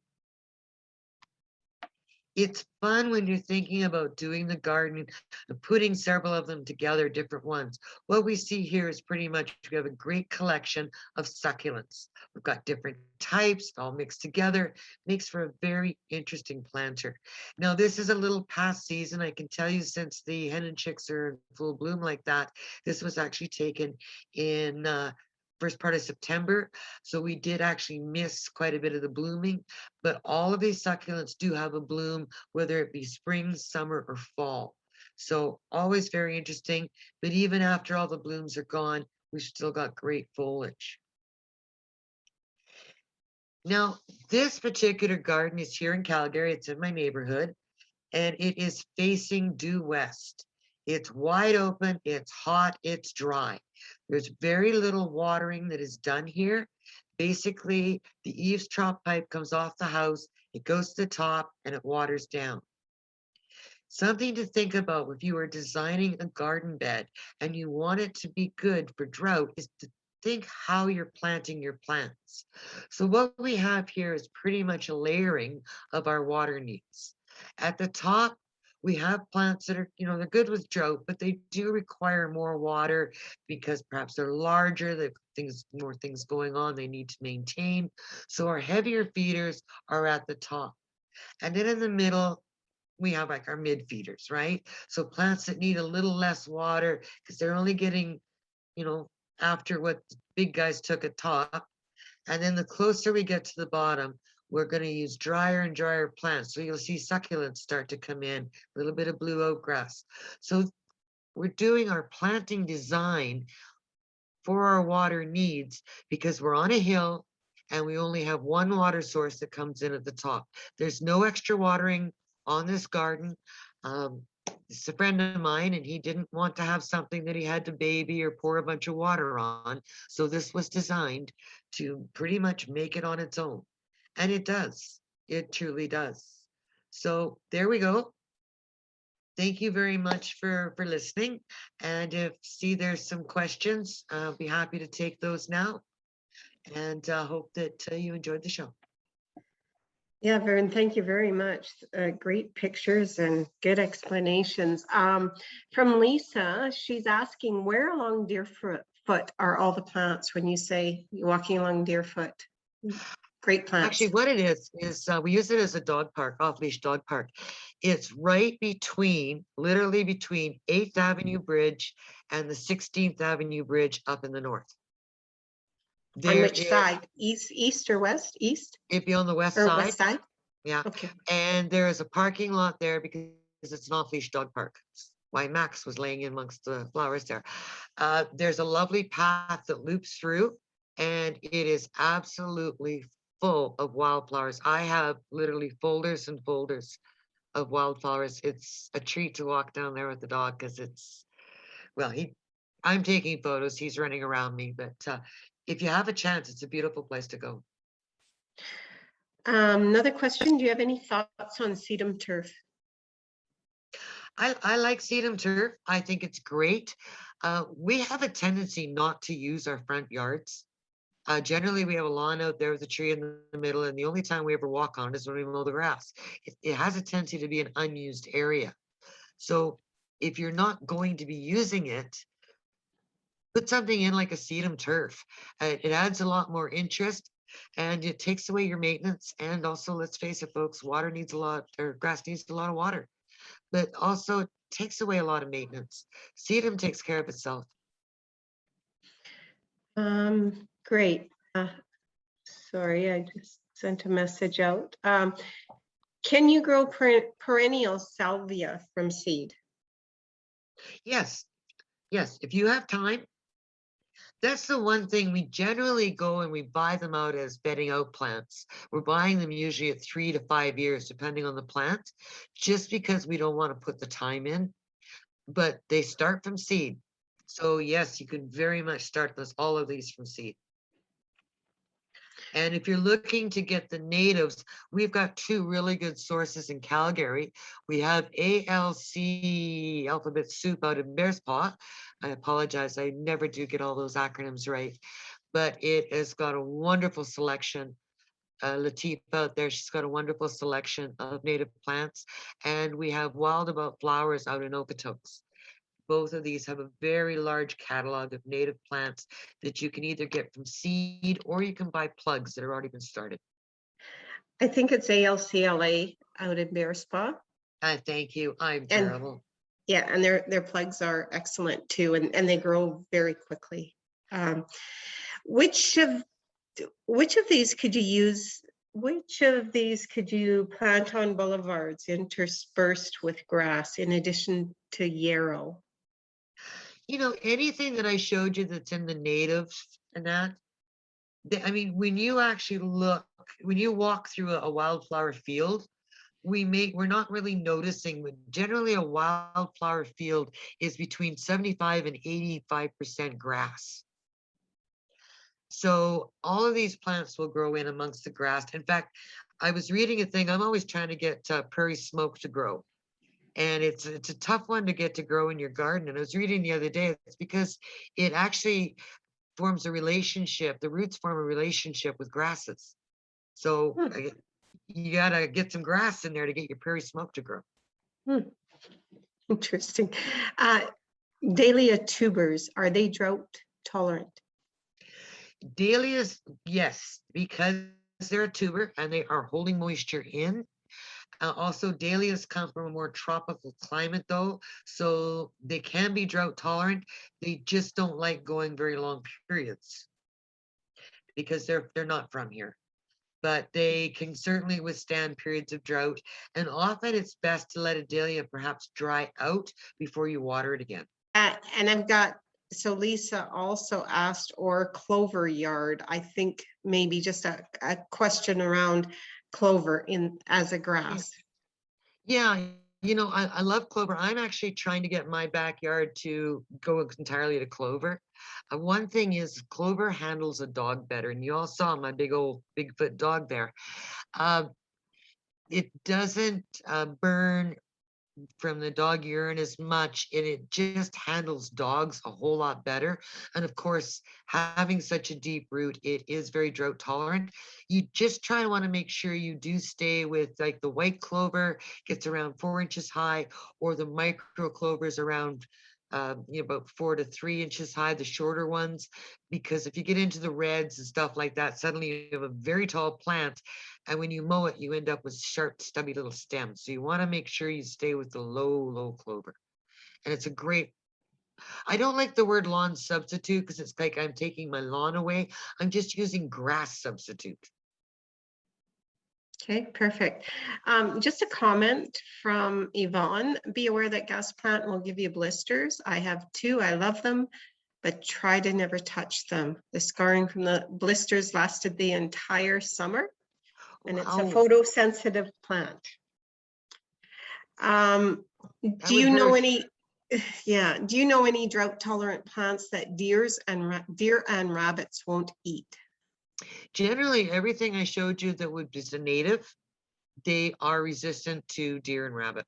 It's fun when you're thinking about doing the garden and putting several of them together, different ones. What we see here is pretty much, we have a great collection of succulents. We've got different types all mixed together, makes for a very interesting planter. Now, this is a little past season. I can tell you, since the hen and chicks are in full bloom like that, this was actually taken in first part of September. So we did actually miss quite a bit of the blooming, but all of these succulents do have a bloom, whether it be spring, summer, or fall. So always very interesting, but even after all the blooms are gone, we've still got great foliage. Now, this particular garden is here in Calgary. It's in my neighborhood, and it is facing due west. It's wide open, it's hot, it's dry. There's very little watering that is done here. Basically, the eaves trough pipe comes off the house, it goes to the top, and it waters down. Something to think about if you are designing a garden bed and you want it to be good for drought is to think how you're planting your plants. So what we have here is pretty much a layering of our water needs. At the top, we have plants that are, they're good with drought, but they do require more water because perhaps they're larger, they've more things going on they need to maintain. So our heavier feeders are at the top. And then in the middle, we have like our mid feeders, right? So plants that need a little less water because they're only getting, after what the big guys took at top. And then the closer we get to the bottom, we're going to use drier and drier plants. So you'll see succulents start to come in, a little bit of blue oak grass. So we're doing our planting design for our water needs because we're on a hill and we only have one water source that comes in at the top. There's no extra watering on this garden. It's a friend of mine, and he didn't want to have something that he had to baby or pour a bunch of water on. So this was designed to pretty much make it on its own. And it does. It truly does. So there we go. Thank you very much for listening. And if there's some questions, I'll be happy to take those now. And hope that you enjoyed the show. Yeah, Verne, thank you very much. Great pictures and good explanations. From Lisa, she's asking, where along Deerfoot are all the plants when you say you're walking along Deerfoot? Great plants. Actually, what it is we use it as a dog park, off-leash dog park. It's right between, literally between 8th Avenue Bridge and the 16th Avenue Bridge up in the north. On which side? East or west? East? It'd be on the west or side. West side? Yeah. Okay. And there is a parking lot there because it's an off-leash dog park. Why Max was laying in amongst the flowers there. There's a lovely path that loops through, and it is absolutely full of wildflowers. I have literally folders and folders of wildflowers. It's a treat to walk down there with the dog because it's, well, I'm taking photos, he's running around me, but if you have a chance, it's a beautiful place to go. Another question, do you have any thoughts on Sedum Turf? I like Sedum Turf. I think it's great. We have a tendency not to use our front yards. Generally, we have a lawn out there with a tree in the middle, and the only time we ever walk on it is when we mow the grass. It has a tendency to be an unused area. So if you're not going to be using it, put something in like a Sedum Turf. It adds a lot more interest and it takes away your maintenance. And also, let's face it, folks, water needs a lot, or grass needs a lot of water, but also it takes away a lot of maintenance. Sedum takes care of itself. Great. Sorry, I just sent a message out. Can you grow perennial salvia from seed? Yes, yes, if you have time. That's the one thing we generally go and we buy them out as bedding out plants. We're buying them usually at 3 to 5 years, depending on the plant, just because we don't want to put the time in. But they start from seed. So yes, you can very much start all of these from seed. And if you're looking to get the natives, we've got two really good sources in Calgary. We have ALC Alphabet Soup out in Bear's Paw. I apologize, I never do get all those acronyms right, but it has got a wonderful selection. Latif out there, she's got a wonderful selection of native plants. And we have Wild About Flowers out in Okotoks. Both of these have a very large catalog of native plants that you can either get from seed or you can buy plugs that have already been started. I think it's ALCLA out in Bear Spa. Thank you. I'm terrible. Yeah, and their plugs are excellent too, and they grow very quickly. Which of these could you use? Which of these could you plant on boulevards interspersed with grass in addition to yarrow? You know, anything that I showed you that's in the natives and that, I mean, when you actually look, when you walk through a wildflower field, we're not really noticing, but generally a wildflower field is between 75 and 85% grass. So all of these plants will grow in amongst the grass. In fact, I was reading a thing, I'm always trying to get prairie smoke to grow. And it's a tough one to get to grow in your garden. And I was reading the other day, it's because it actually forms a relationship, the roots form a relationship with grasses. So you gotta get some grass in there to get your prairie smoke to grow. Interesting. Dahlia tubers, are they drought tolerant? Dahlias, yes, because they're a tuber and they are holding moisture in. Also, dahlias come from a more tropical climate, though, so they can be drought tolerant. They just don't like going very long periods because they're not from here. But they can certainly withstand periods of drought. And often it's best to let a dahlia perhaps dry out before you water it again. And I've got, so Lisa also asked, or clover yard, I think maybe just a question around clover as a grass. Yeah, you know, I love clover. I'm actually trying to get my backyard to go entirely to clover. One thing is clover handles a dog better, and you all saw my big old Bigfoot dog there. It doesn't burn from the dog urine as much, and it just handles dogs a whole lot better. And of course, having such a deep root, it is very drought tolerant. You just try to want to make sure you do stay with, like, the white clover gets around 4 inches high, or the micro clovers around about 4 to 3 inches high, the shorter ones, because if you get into the reds and stuff like that, suddenly you have a very tall plant, and when you mow it, you end up with sharp, stubby little stems. So you want to make sure you stay with the low clover. And it's a great, I don't like the word lawn substitute because it's like I'm taking my lawn away. I'm just using grass substitute. Okay, perfect. Just a comment from Yvonne. Be aware that gas plant will give you blisters. I have 2. I love them, but try to never touch them. The scarring from the blisters lasted the entire summer, and it's a photosensitive plant. Do you know any? Yeah. Do you know any drought tolerant plants that deer and rabbits won't eat? Generally, everything I showed you that would be a native, they are resistant to deer and rabbit.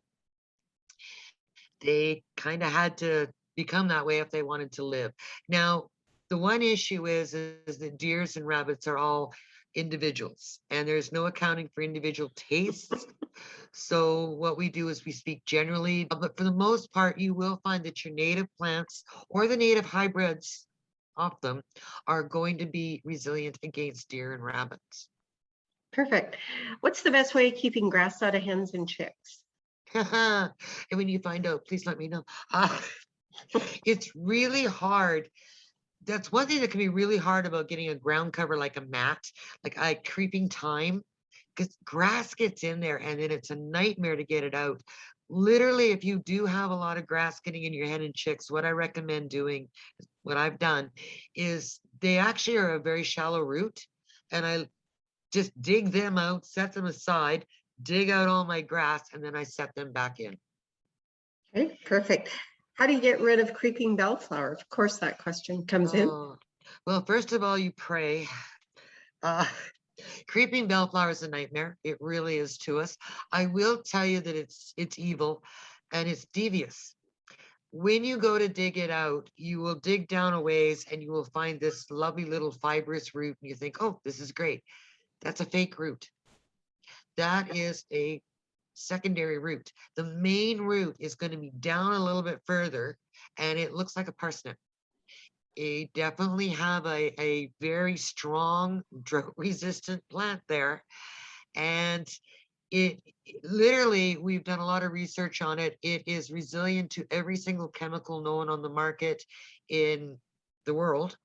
they kind of had to become that way if they wanted to live. Now, the one issue is that deers and rabbits are all individuals, and there's no accounting for individual tastes. So what we do is we speak generally, but for the most part, you will find that your native plants or the native hybrids of them are going to be resilient against deer and rabbits. Perfect. What's the best way of keeping grass out of hens and chicks? And when you find out, please let me know. It's really hard. That's one thing that can be really hard about getting a ground cover like a mat, like a creeping thyme, because grass gets in there and then it's a nightmare to get it out. Literally, if you do have a lot of grass getting in your hen and chicks, what I recommend doing, what I've done, is they actually are a very shallow root, and I just dig them out, set them aside, dig out all my grass, and then I set them back in. Okay, perfect. How do you get rid of creeping bellflower? Of course, that question comes in. Well, first of all, you pray. Creeping bellflower is a nightmare. It really is to us. I will tell you that it's evil and it's devious. When you go to dig it out, you will dig down a ways and you will find this lovely little fibrous root, and you think, oh, this is great. That's a fake root. That is a secondary root. The main root is going to be down a little bit further, and it looks like a parsnip. You definitely have a very strong drought resistant plant there. And it literally, we've done a lot of research on it. It is resilient to every single chemical known on the market in the world.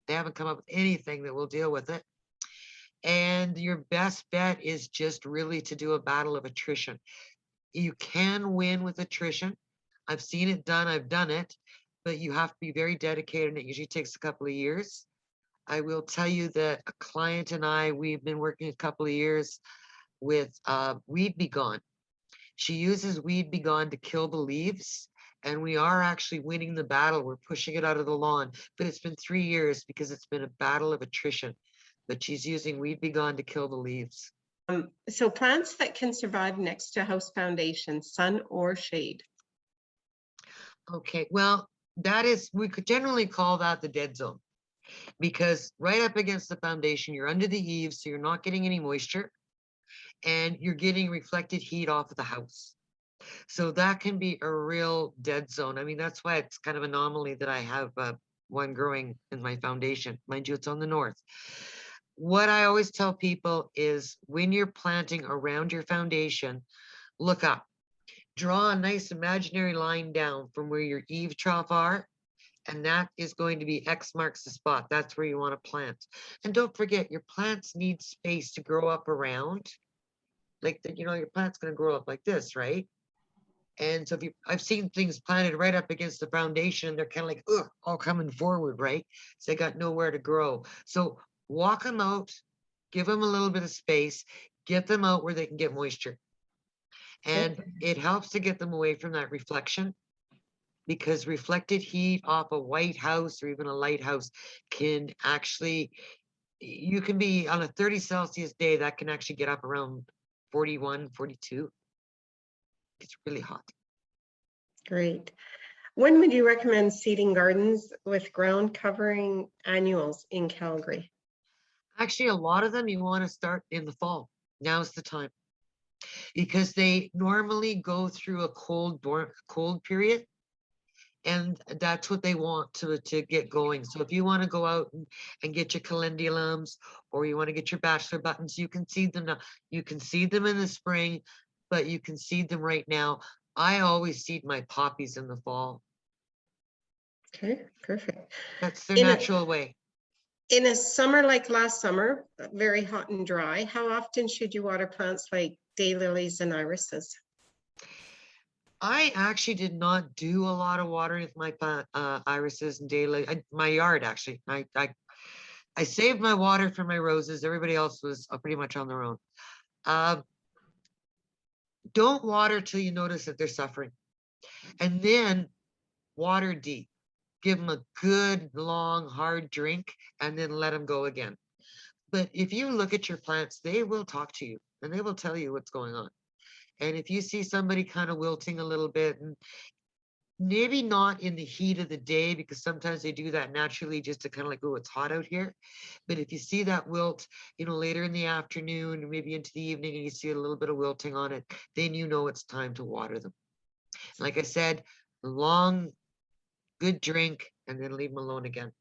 They haven't come up with anything that will deal with it. And your best bet is just really to do a battle of attrition. You can win with attrition. I've seen it done, I've done it, but you have to be very dedicated, and it usually takes a couple of years. I will tell you that a client and I, we've been working a couple of years with Weed Be Gone. She uses Weed Be Gone to kill the leaves, and we are actually winning the battle. We're pushing it out of the lawn, but it's been 3 years because it's been a battle of attrition. But she's using Weed Be Gone to kill the leaves. So plants that can survive next to house foundation, sun or shade. Okay, well, that is, we could generally call that the dead zone, because right up against the foundation, you're under the eaves, so you're not getting any moisture, and you're getting reflected heat off of the house. So that can be a real dead zone. I mean, that's why it's kind of an anomaly that I have one growing in my foundation. Mind you, it's on the north. What I always tell people is when you're planting around your foundation, look up. Draw a nice imaginary line down from where your eave trough are, and that is going to be X marks the spot. That's where you want to plant. And don't forget, your plants need space to grow up around. Like, your plant's going to grow up like this, right? And so I've seen things planted right up against the foundation, and they're kind of like, ugh, all coming forward, right? So they got nowhere to grow. So walk them out, give them a little bit of space, get them out where they can get moisture. And it helps to get them away from that reflection, because reflected heat off a white house or even a lighthouse can actually, you can be on a 30 Celsius day, that can actually get up around 41, 42. It's really hot. Great. When would you recommend seeding gardens with ground covering annuals in Calgary? Actually, a lot of them you want to start in the fall. Now's the time, because they normally go through a cold period, and that's what they want to get going. So if you want to go out and get your calendulums, or you want to get your bachelor buttons, you can seed them now. You can seed them in the spring, but you can seed them right now. I always seed my poppies in the fall. Okay, perfect. That's their natural way. In a summer like last summer, very hot and dry, how often should you water plants like daylilies and irises? I actually did not do a lot of watering with my irises and daylilies. My yard, actually. I saved my water for my roses. Everybody else was pretty much on their own. Don't water till you notice that they're suffering, and then water deep. Give them a good, long, hard drink, and then let them go again. But if you look at your plants, they will talk to you, and they will tell you what's going on. And if you see somebody kind of wilting a little bit, and maybe not in the heat of the day, because sometimes they do that naturally just to kind of like, oh, it's hot out here. But if you see that wilt, later in the afternoon, or maybe into the evening, and you see a little bit of wilting on it, then you know it's time to water them. Like I said, long, good drink, and then leave them alone again.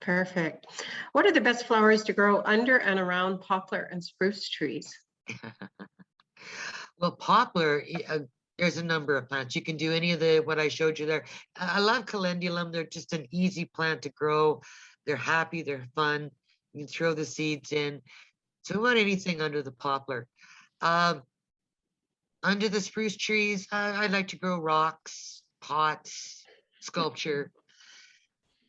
Perfect. What are the best flowers to grow under and around poplar and spruce trees? Well, poplar, there's a number of plants. You can do any of what I showed you there. I love calendulum. They're just an easy plant to grow. They're happy, they're fun. You can throw the seeds in. So about anything under the poplar. Under the spruce trees, I like to grow rocks, pots, sculpture.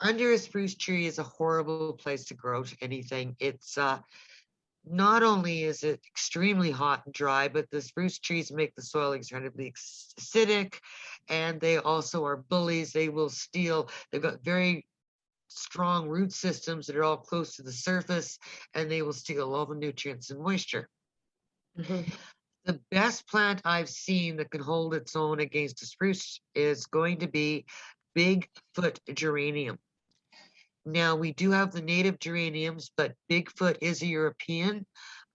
Under a spruce tree is a horrible place to grow anything. It's not only is it extremely hot and dry, but the spruce trees make the soil incredibly acidic, and they also are bullies. They will steal. They've got very strong root systems that are all close to the surface, and they will steal all the nutrients and moisture. Mm-hmm. The best plant I've seen that can hold its own against a spruce is going to be Bigfoot geranium. Now, we do have the native geraniums, but Bigfoot is a European,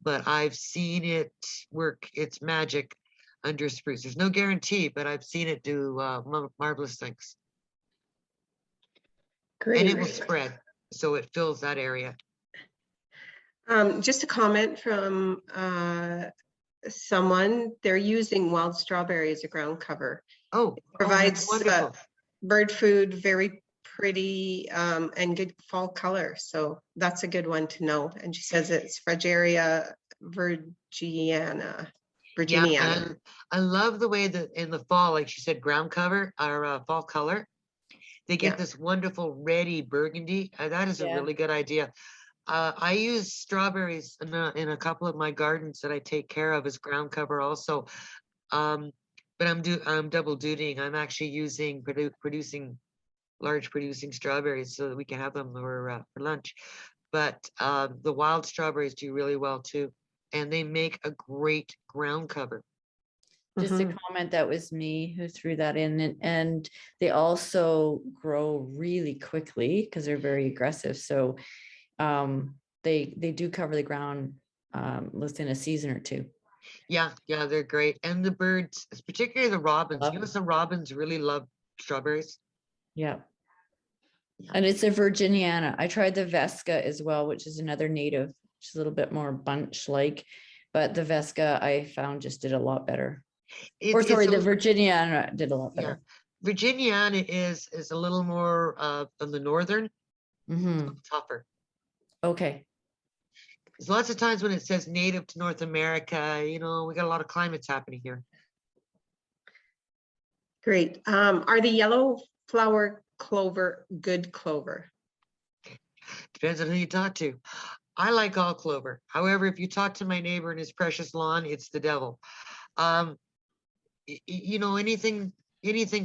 but I've seen it work its magic under spruce. There's no guarantee, but I've seen it do marvelous things. Great. And it will spread, so it fills that area. Just a comment from someone, they're using wild strawberry as a ground cover. Oh, it provides wonderful. Bird food, very pretty, and good fall color. So that's a good one to know. And she says it's Fragaria virginiana. Yeah, I love the way that in the fall, like she said, ground cover or fall color, they get this wonderful reddy burgundy. That is a really good idea. I use strawberries in a couple of my gardens that I take care of as ground cover also. But I'm double dutying. I'm actually using large producing strawberries so that we can have them for lunch. But the wild strawberries do really well too, and they make a great ground cover. Just a comment, that was me who threw that in, and they also grow really quickly because they're very aggressive. So they do cover the ground within a season or two. Yeah, they're great. And the birds, particularly the robins, some robins really love strawberries. Yeah. And it's a virginiana. I tried the Vesca as well, which is another native, which is a little bit more bunch like, but the Vesca I found just did a lot better. The Virginiana did a lot better. Yeah. Virginiana is a little more on the northern, tougher. Okay. Because lots of times when it says native to North America, we got a lot of climates happening here. Great. Are the yellow flower clover good clover? Depends on who you talk to. I like all clover. However, if you talk to my neighbor in his precious lawn, it's the devil. Anything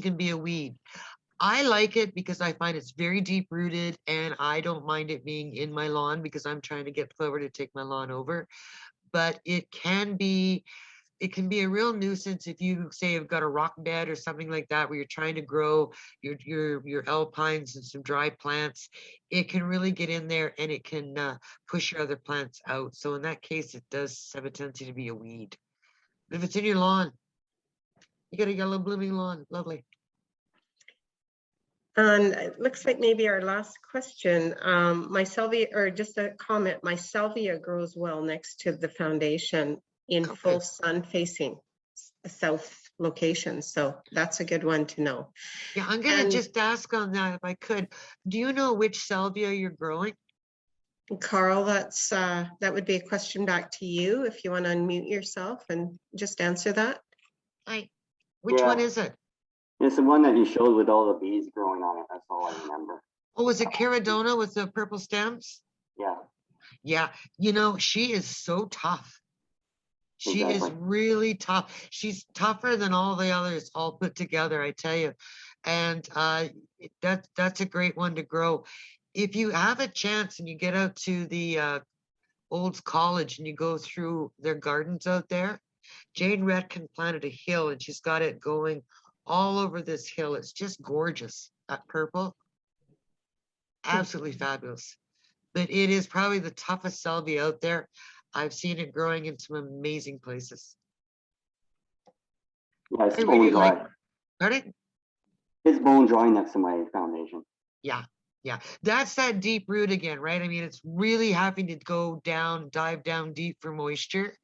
can be a weed. I like it because I find it's very deep rooted, and I don't mind it being in my lawn because I'm trying to get clover to take my lawn over. But it can be a real nuisance if you say you've got a rock bed or something like that where you're trying to grow your alpines and some dry plants. It can really get in there and it can push your other plants out. So in that case, it does have a tendency to be a weed. But if it's in your lawn, you got a yellow blooming lawn, lovely. And it looks like maybe our last question, my salvia, or just a comment, my salvia grows well next to the foundation in full sun facing south location. So that's a good one to know. Yeah, I'm gonna just ask on that if I could. Do you know which salvia you're growing? Carl, that would be a question back to you if you want to unmute yourself and just answer that. Which one is it? It's the one that you showed with all the bees growing on it. That's all I remember. Oh, was it Caradona with the purple stems? Yeah. Yeah, she is so tough. She is really tough. She's tougher than all the others all put together, I tell you. And that's a great one to grow. If you have a chance and you get out to the Olds College and you go through their gardens out there, Jane Retkin planted a hill and she's got it going all over this hill. It's just gorgeous. That purple, absolutely fabulous. But it is probably the toughest salvia out there. I've seen it growing in some amazing places. Yeah, it's I bone really dry. like, pardon? It's bone dry next to my foundation. Yeah, yeah. That's that deep root again, right? I mean, it's really having to go down, dive down deep for moisture.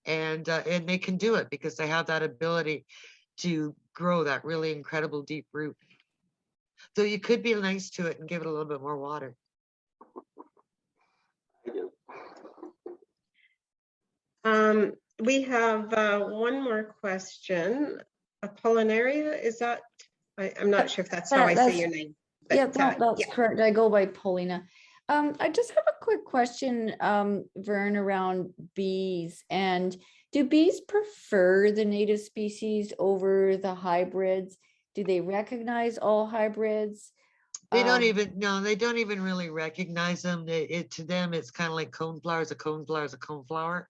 And they can do it because they have that ability to grow that really incredible deep root. So you could be nice to it and give it a little bit more water. I do. We have one more question. Apollinaria, is that, I'm not sure if that's how I say That's- your name. Yeah, but, no, that's yeah. correct. I go by Paulina. I just have a quick question, Verne, around bees. And do bees prefer the native species over the hybrids? Do they recognize all hybrids? They don't Um, even, no, they don't even really recognize them. To them, it's kind of like coneflower is a coneflower is a coneflower.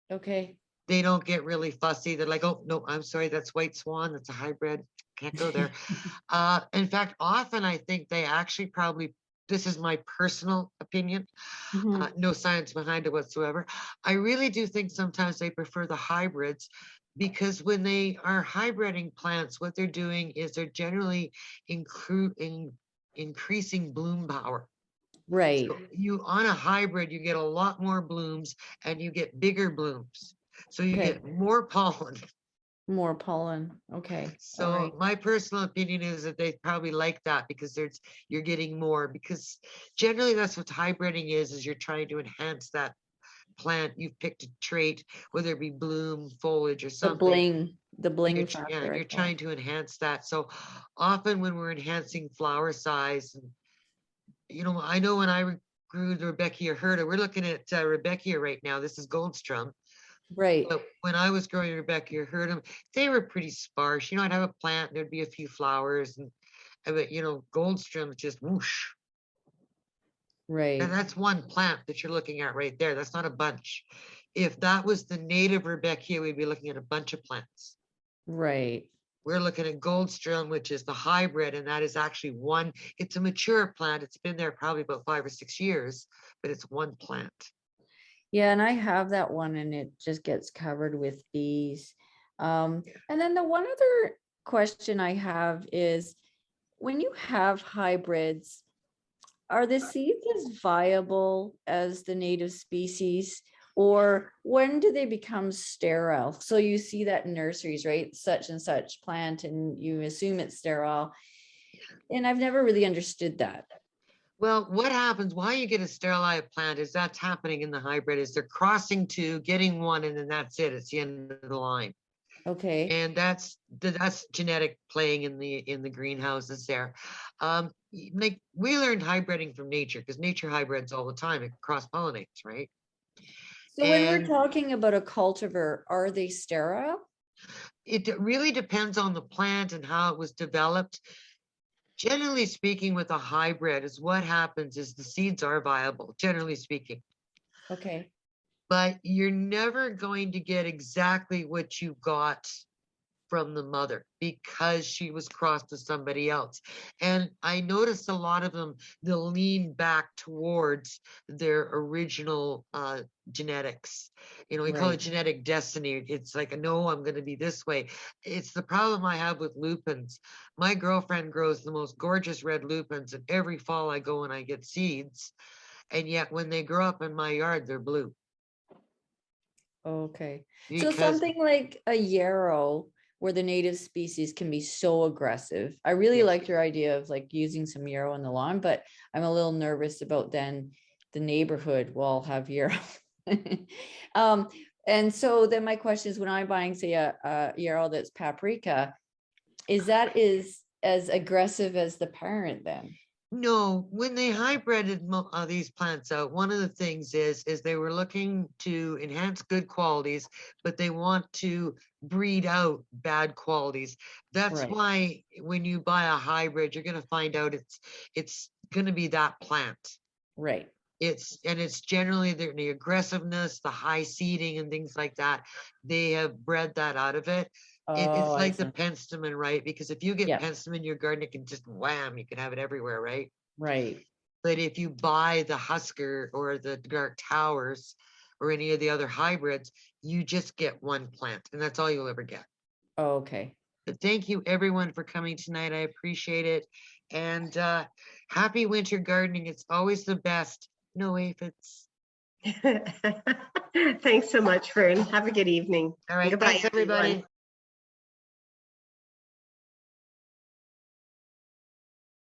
Okay. They don't get really fussy. They're like, oh, no, I'm sorry, that's white swan. That's a hybrid. Can't go there. In fact, often I think they actually probably, this is my personal opinion, Mhm. no science behind it whatsoever. I really do think sometimes they prefer the hybrids because when they are hybriding plants, what they're doing is they're generally increasing bloom power. Right. So you on a hybrid, you get a lot more blooms and you get bigger blooms. So you Okay. get more pollen. More pollen. Okay. All So right. my personal opinion is that they probably like that because you're getting more, because generally that's what hybriding is you're trying to enhance that plant. You've picked a trait, whether it be bloom, foliage, or The something. bling Yeah, factor. I you're call it. trying to enhance that. So often when we're enhancing flower size, and I know when I grew the Rebecca Herta, we're looking at Rebecca right now. This is Goldstrum. Right. But when I was growing Rebecca Herta, they were pretty sparse. I'd have a plant, and there'd be a few flowers, but Goldstrum just whoosh. Right. And that's one plant that you're looking at right there. That's not a bunch. If that was the native Rebecca, we'd be looking at a bunch of plants. Right. We're looking at Goldstrum, which is the hybrid, and that is actually one. It's a mature plant. It's been there probably about 5 or 6 years, but it's one plant. Yeah, and I have that one and it just gets covered with bees. And then the one other question I have is, when you have hybrids, are the seeds as viable as the native species, or when do they become sterile? So you see that in nurseries, right? Such and such plant, and you assume it's sterile. And I've never really understood that. Well, what happens, why you get a sterilized plant is that's happening in the hybrid, is they're crossing two, getting one, and then that's it. It's the end of the line. Okay. And that's genetic playing in the greenhouses there. Like we learned hybriding from nature because nature hybrids all the time. It cross pollinates, right? So when we're And talking about a cultivar, are they sterile? it really depends on the plant and how it was developed. Generally speaking, with a hybrid, is what happens is the seeds are viable, generally speaking. Okay. But you're never going to get exactly what you got from the mother because she was crossed with somebody else. And I noticed a lot of them, they'll lean back towards their original genetics. We call it Right. genetic destiny. It's like, no, I'm going to be this way. It's the problem I have with lupins. My girlfriend grows the most gorgeous red lupins, and every fall I go and I get seeds. And yet when they grow up in my yard, they're blue. Okay. So Because something like a yarrow, where the native species can be so aggressive. I really Yes. liked your idea of like using some yarrow in the lawn, but I'm a little nervous about then the neighborhood will have yarrow. And so then my question is, when I'm buying, say, a yarrow that's paprika, is as aggressive as the parent then? no, when they hybrided these plants out, one of the things is they were looking to enhance good qualities, but they want to breed out bad qualities. That's Right. why when you buy a hybrid, you're going to find out it's going to be that plant. Right. It's generally the aggressiveness, the high seeding and things like that. They have bred that out of it. It's Oh, I like the see. penstemon, right? Because if you get Yeah. penstemon in your garden, it can just wham, you can have it everywhere, right? Right. But if you buy the Husker or the Dark Towers or any of the other hybrids, you just get one plant, and that's all you'll ever get. Okay. But thank you everyone for coming tonight. I appreciate it. And happy winter gardening. It's always the best. No aphids. Thanks so much, Verne. Have a good evening. All right. Goodbye, Thanks, everybody. everyone.